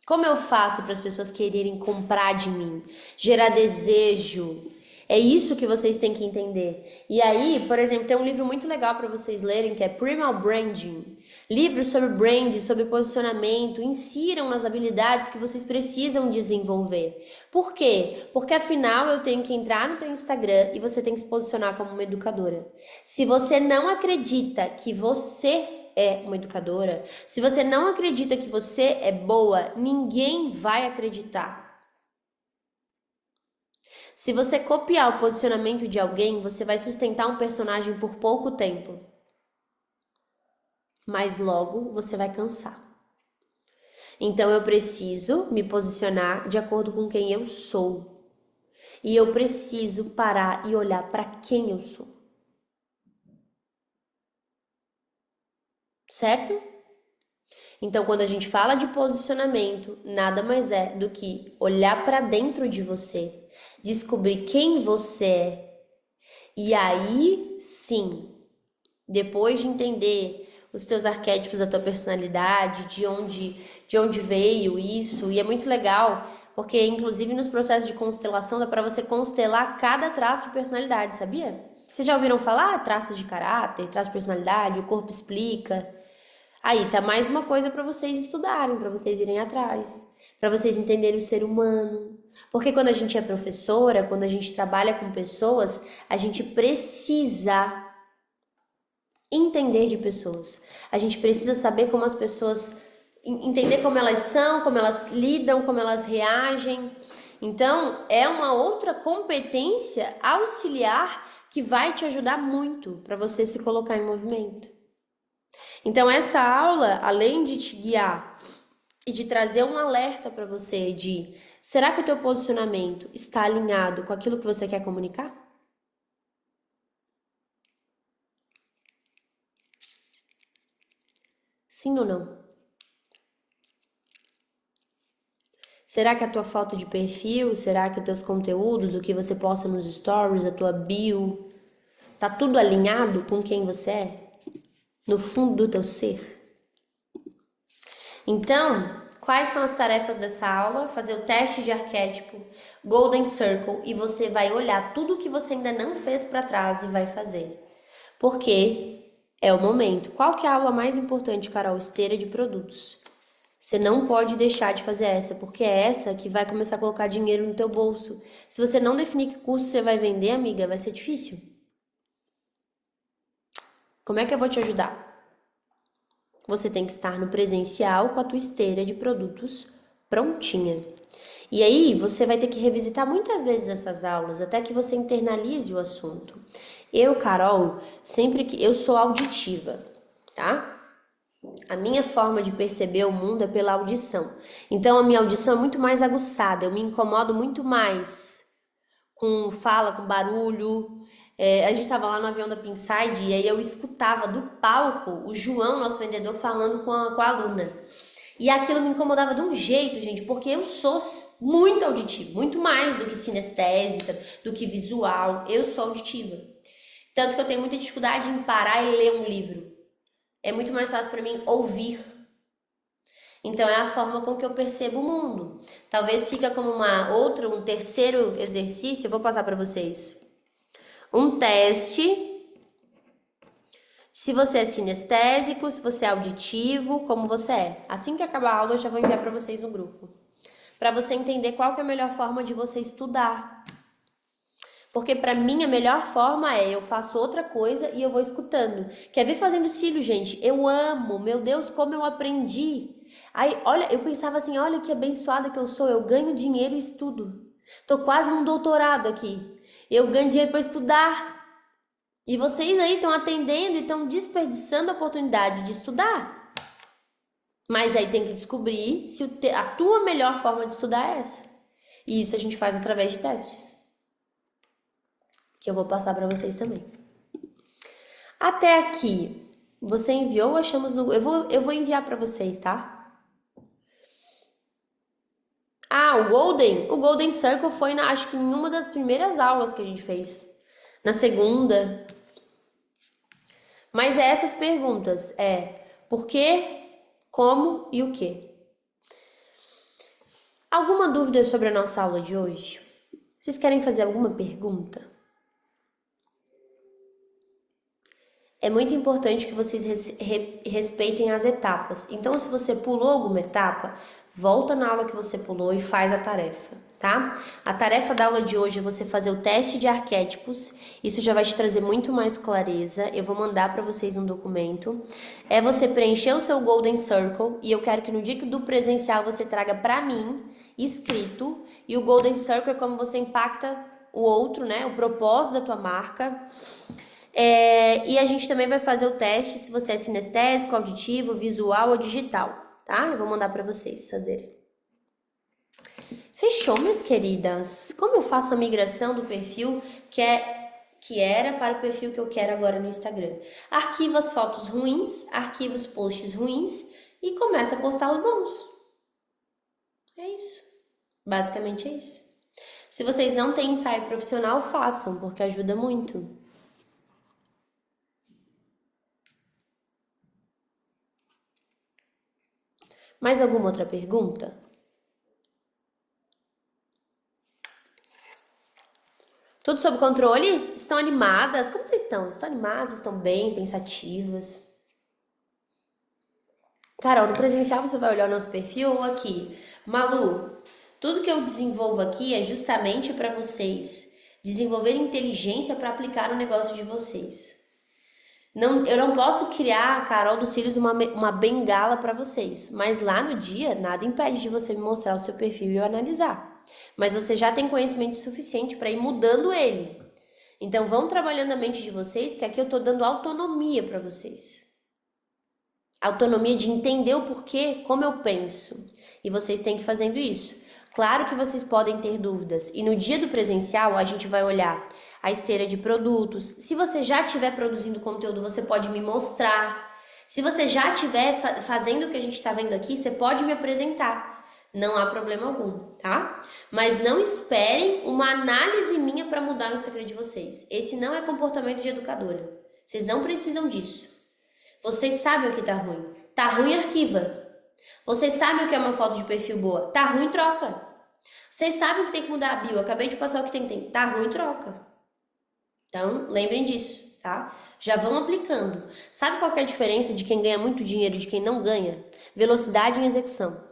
Como eu faço para as pessoas quererem comprar de mim, gerar desejo? É isso que vocês têm que entender. E aí, por exemplo, tem um livro muito legal para vocês lerem que é Primal Branding. Livros sobre brand, sobre posicionamento, insiram nas habilidades que vocês precisam desenvolver. Por quê? Porque afinal eu tenho que entrar no teu Instagram e você tem que se posicionar como uma educadora. Se você não acredita que você é uma educadora, se você não acredita que você é boa, ninguém vai acreditar. Se você copiar o posicionamento de alguém, você vai sustentar um personagem por pouco tempo. Mas logo você vai cansar. Então eu preciso me posicionar de acordo com quem eu sou. E eu preciso parar e olhar para quem eu sou. Certo? Então, quando a gente fala de posicionamento, nada mais é do que olhar para dentro de você, descobrir quem você é. E aí, sim, depois de entender os teus arquétipos, a tua personalidade, de onde veio isso, e é muito legal, porque inclusive nos processos de constelação dá para você constelar cada traço de personalidade, sabia? Vocês já ouviram falar? Traços de caráter, traços de personalidade, o corpo explica. Aí tá mais uma coisa para vocês estudarem, para vocês irem atrás, para vocês entenderem o ser humano. Porque quando a gente é professora, quando a gente trabalha com pessoas, a gente precisa entender de pessoas. A gente precisa saber como as pessoas, entender como elas são, como elas lidam, como elas reagem. Então, é uma outra competência auxiliar que vai te ajudar muito para você se colocar em movimento. Então, essa aula, além de te guiar e de trazer um alerta para você de será que o teu posicionamento está alinhado com aquilo que você quer comunicar? Sim ou não? Será que a tua foto de perfil, será que os teus conteúdos, o que você posta nos stories, a tua bio, tá tudo alinhado com quem você é? No fundo do teu ser? Então, quais são as tarefas dessa aula? Fazer o teste de arquétipo, Golden Circle, e você vai olhar tudo que você ainda não fez para trás e vai fazer. Porque é o momento. Qual que é a aula mais importante, Carol? Esteira de produtos. Você não pode deixar de fazer essa, porque é essa que vai começar a colocar dinheiro no teu bolso. Se você não definir que curso você vai vender, amiga, vai ser difícil. Como é que eu vou te ajudar? Você tem que estar no presencial com a tua esteira de produtos prontinha. E aí você vai ter que revisitar muitas vezes essas aulas até que você internalize o assunto. Eu, Carol, sempre que eu sou auditiva, tá? A minha forma de perceber o mundo é pela audição. Então a minha audição é muito mais aguçada, eu me incomodo muito mais com fala, com barulho. A gente tava lá no avião da Pinside e aí eu escutava do palco o João, nosso vendedor, falando com a aluna. E aquilo me incomodava de um jeito, gente, porque eu sou muito auditiva, muito mais do que sinestésica, do que visual. Eu sou auditiva. Tanto que eu tenho muita dificuldade em parar e ler um livro. É muito mais fácil para mim ouvir. Então é a forma com que eu percebo o mundo. Talvez fica como um terceiro exercício, eu vou passar para vocês. Um teste. Se você é sinestésico, se você é auditivo, como você é. Assim que acabar a aula, eu já vou enviar para vocês no grupo. Para você entender qual que é a melhor forma de você estudar. Porque para mim a melhor forma é eu faço outra coisa e eu vou escutando. Quer ver fazendo cílio, gente? Eu amo, meu Deus, como eu aprendi. Aí, olha, eu pensava assim, olha que abençoada que eu sou, eu ganho dinheiro e estudo. Tô quase num doutorado aqui. Eu ganho dinheiro para estudar. E vocês aí estão atendendo e estão desperdiçando a oportunidade de estudar. Mas aí tem que descobrir se a tua melhor forma de estudar é essa. E isso a gente faz através de testes, que eu vou passar para vocês também. Até aqui, você enviou ou achamos no... Eu vou enviar para vocês, tá? Ah, o Golden Circle foi, acho que em uma das primeiras aulas que a gente fez. Na segunda. Mas é essas perguntas, por quê, como e o quê? Alguma dúvida sobre a nossa aula de hoje? Vocês querem fazer alguma pergunta? É muito importante que vocês respeitem as etapas. Então, se você pulou alguma etapa, volta na aula que você pulou e faz a tarefa, tá? A tarefa da aula de hoje é você fazer o teste de arquétipos. Isso já vai te trazer muito mais clareza. Eu vou mandar para vocês um documento. É você preencher o seu Golden Circle e eu quero que no dia do presencial você traga para mim escrito. E o Golden Circle é como você impacta o outro, né? O propósito da tua marca. E a gente também vai fazer o teste se você é sinestésico, auditivo, visual ou digital, tá? Eu vou mandar para vocês fazerem. Fechou, minhas queridas? Como eu faço a migração do perfil que era para o perfil que eu quero agora no Instagram? Arquiva as fotos ruins, arquiva os posts ruins e começa a postar os bons. É isso. Basicamente é isso. Se vocês não têm ensaio profissional, façam, porque ajuda muito. Mais alguma outra pergunta? Tudo sob controle? Estão animadas? Como vocês estão? Estão animadas? Estão bem? Pensativas? Carol, no presencial você vai olhar o nosso perfil ou aqui? Malu, tudo que eu desenvolvo aqui é justamente para vocês desenvolver inteligência para aplicar no negócio de vocês. Eu não posso criar, Carol dos Cílios, uma bengala para vocês, mas lá no dia, nada impede de você me mostrar o seu perfil e eu analisar. Mas você já tem conhecimento suficiente para ir mudando ele. Então, vão trabalhando a mente de vocês, que aqui eu tô dando autonomia para vocês. Autonomia de entender o porquê, como eu penso. E vocês têm que ir fazendo isso. Claro que vocês podem ter dúvidas. E no dia do presencial, a gente vai olhar a esteira de produtos. Se você já estiver produzindo conteúdo, você pode me mostrar. Se você já estiver fazendo o que a gente está vendo aqui, você pode me apresentar. Não há problema algum, tá? Mas não esperem uma análise minha para mudar o Instagram de vocês. Esse não é comportamento de educadora. Vocês não precisam disso. Vocês sabem o que tá ruim. Tá ruim, arquiva. Vocês sabem o que é uma foto de perfil boa. Tá ruim, troca. Vocês sabem que tem que mudar a bio. Acabei de passar o que tem. Tá ruim, troca. Então, lembrem disso, tá? Já vão aplicando. Sabe qual que é a diferença de quem ganha muito dinheiro e de quem não ganha? Velocidade em execução.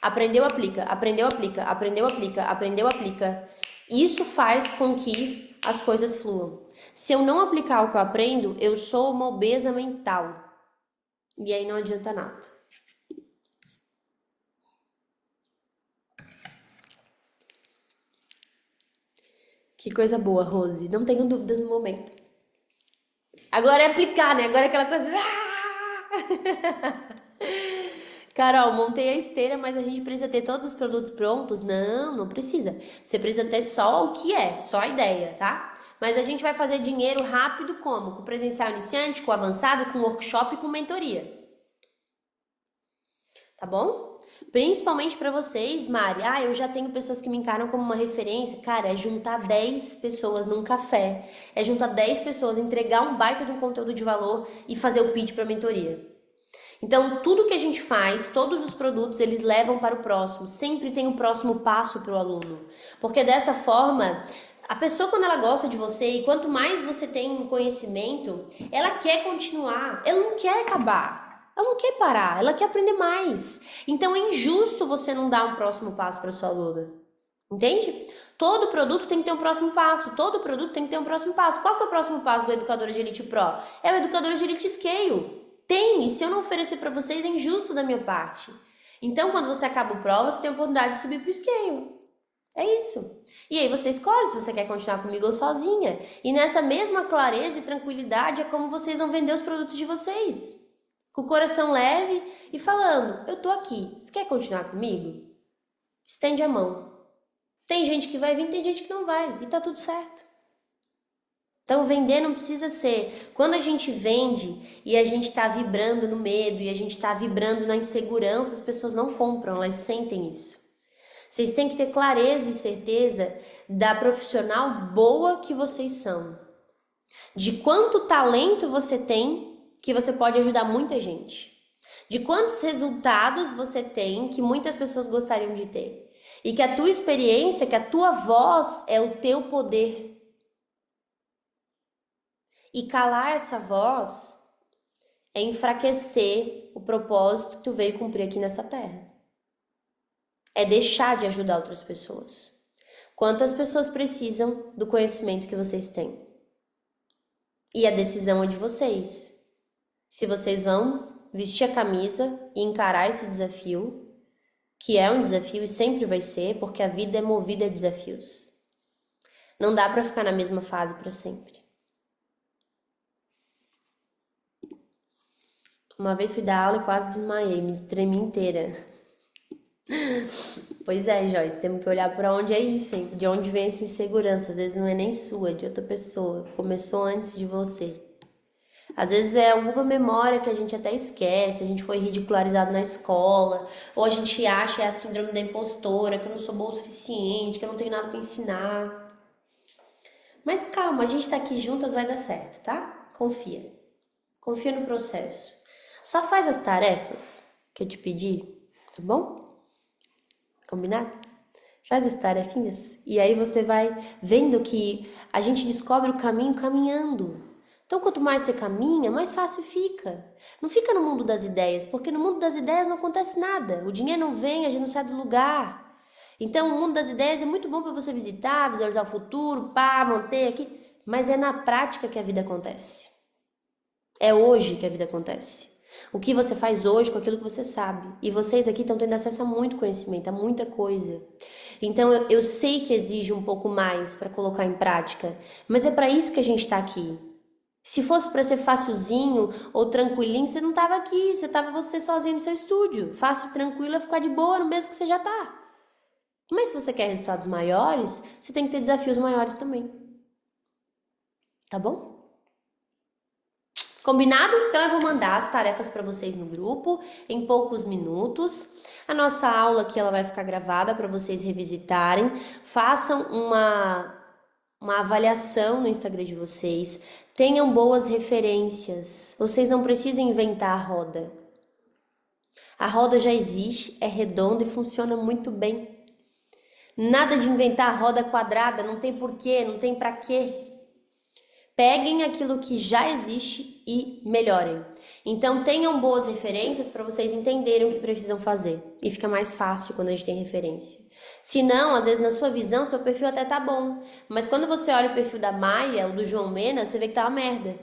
Aprendeu, aplica. Aprendeu, aplica. Aprendeu, aplica. Aprendeu, aplica. Isso faz com que as coisas fluam. Se eu não aplicar o que eu aprendo, eu sou uma obesa mental. E aí não adianta nada. Que coisa boa, Rose. Não tenho dúvidas no momento. Agora é aplicar, né? Agora é aquela coisa... Carol, montei a esteira, mas a gente precisa ter todos os produtos prontos? Não, não precisa. Você precisa ter só o que é, só a ideia, tá? Mas a gente vai fazer dinheiro rápido como? Com presencial iniciante, com avançado, com workshop e com mentoria. Tá bom? Principalmente para vocês, Mari. Eu já tenho pessoas que me encaram como uma referência. Cara, é juntar 10 pessoas num café. É juntar 10 pessoas, entregar um baita de um conteúdo de valor e fazer o pitch para mentoria. Então, tudo que a gente faz, todos os produtos, eles levam para o próximo. Sempre tem um próximo passo para o aluno. Porque dessa forma, a pessoa, quando ela gosta de você, e quanto mais você tem conhecimento, ela quer continuar, ela não quer acabar. Ela não quer parar, ela quer aprender mais. Então, é injusto você não dar um próximo passo para sua aluna. Entende? Todo produto tem que ter um próximo passo. Todo produto tem que ter um próximo passo. Qual que é o próximo passo do Educadora de Elite Pro? É o Educadora de Elite Scale. Tem, e se eu não oferecer para vocês, é injusto da minha parte. Então, quando você acaba o prova, você tem a oportunidade de subir pro scale. É isso. E aí você escolhe se você quer continuar comigo ou sozinha. E nessa mesma clareza e tranquilidade é como vocês vão vender os produtos de vocês. Com o coração leve e falando, eu tô aqui, você quer continuar comigo? Estende a mão. Tem gente que vai vir, tem gente que não vai. E tá tudo certo. Então, vender não precisa ser. Quando a gente vende e a gente está vibrando no medo e a gente está vibrando na insegurança, as pessoas não compram, elas sentem isso. Vocês têm que ter clareza e certeza da profissional boa que vocês são. De quanto talento você tem que você pode ajudar muita gente. De quantos resultados você tem que muitas pessoas gostariam de ter. E que a tua experiência, que a tua voz é o teu poder. E calar essa voz é enfraquecer o propósito que tu veio cumprir aqui nessa terra. É deixar de ajudar outras pessoas. Quantas pessoas precisam do conhecimento que vocês têm? E a decisão é de vocês. Se vocês vão vestir a camisa e encarar esse desafio, que é um desafio e sempre vai ser, porque a vida é movida a desafios. Não dá para ficar na mesma fase para sempre. Uma vez fui dar aula e quase desmaiei, me tremi inteira. Pois é, Joyce, temos que olhar para onde é isso, hein? De onde vem essa insegurança. Às vezes não é nem sua, é de outra pessoa. Começou antes de você. Às vezes é alguma memória que a gente até esquece, a gente foi ridicularizado na escola, ou a gente acha é a síndrome da impostora, que eu não sou boa o suficiente, que eu não tenho nada para ensinar. Mas calma, a gente tá aqui juntas, vai dar certo, tá? Confia. Confia no processo. Só faz as tarefas que eu te pedi, tá bom? Combinado? Faz as tarefinhas. E aí você vai vendo que a gente descobre o caminho caminhando. Então, quanto mais você caminha, mais fácil fica. Não fica no mundo das ideias, porque no mundo das ideias não acontece nada. O dinheiro não vem, a gente não sai do lugar. Então, o mundo das ideias é muito bom para você visitar, visualizar o futuro, manter aqui. Mas é na prática que a vida acontece. É hoje que a vida acontece. O que você faz hoje com aquilo que você sabe. E vocês aqui estão tendo acesso a muito conhecimento, a muita coisa. Então, eu sei que exige um pouco mais para colocar em prática, mas é para isso que a gente está aqui. Se fosse para ser facilzinho ou tranquilinho, você não estava aqui, você estava você sozinho no seu estúdio. Fácil, tranquilo, é ficar de boa no mesmo que você já está. Mas se você quer resultados maiores, você tem que ter desafios maiores também. Tá bom? Combinado? Então eu vou mandar as tarefas para vocês no grupo em poucos minutos. A nossa aula aqui ela vai ficar gravada para vocês revisitarem. Façam uma avaliação no Instagram de vocês. Tenham boas referências. Vocês não precisam inventar a roda. A roda já existe, é redonda e funciona muito bem. Nada de inventar a roda quadrada, não tem porquê, não tem para quê. Peguem aquilo que já existe e melhorem. Então, tenham boas referências para vocês entenderem o que precisam fazer. E fica mais fácil quando a gente tem referência. Se não, às vezes na sua visão, seu perfil até tá bom. Mas quando você olha o perfil da Maia ou do João Mena, você vê que tá uma merda.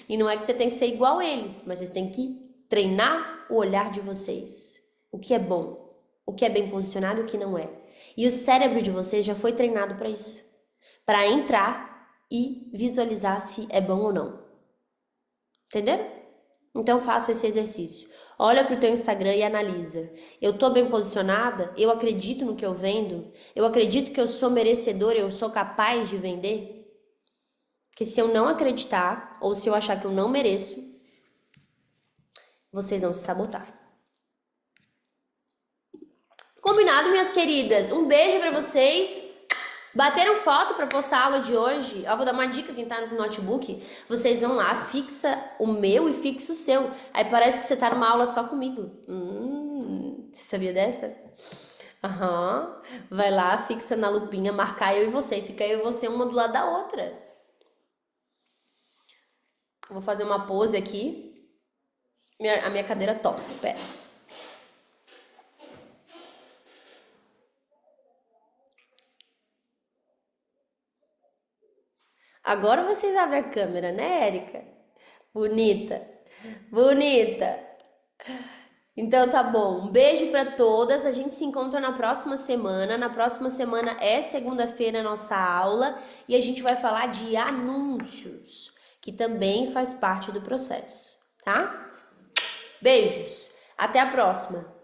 E não é que você tem que ser igual a eles, mas vocês têm que treinar o olhar de vocês. O que é bom, o que é bem posicionado e o que não é. E o cérebro de vocês já foi treinado para isso. Para entrar e visualizar se é bom ou não. Entenderam? Então faça esse exercício. Olha para o teu Instagram e analisa. Eu estou bem posicionada? Eu acredito no que eu vendo? Eu acredito que eu sou merecedora, eu sou capaz de vender? Porque se eu não acreditar, ou se eu achar que eu não mereço, vocês vão se sabotar. Combinado, minhas queridas? Um beijo para vocês. Bateram foto para postar a aula de hoje? Eu vou dar uma dica quem tá no notebook. Vocês vão lá, fixa o meu e fixa o seu. Aí parece que você tá numa aula só comigo. Você sabia dessa? Aham. Vai lá, fixa na lupinha, marcar eu e você. Fica eu e você uma do lado da outra. Vou fazer uma pose aqui. A minha cadeira torta, pera. Agora vocês abrem a câmera, né, Érica? Bonita, bonita. Então tá bom. Um beijo para todas. A gente se encontra na próxima semana. Na próxima semana é segunda-feira a nossa aula e a gente vai falar de anúncios, que também faz parte do processo, tá? Beijos. Até a próxima.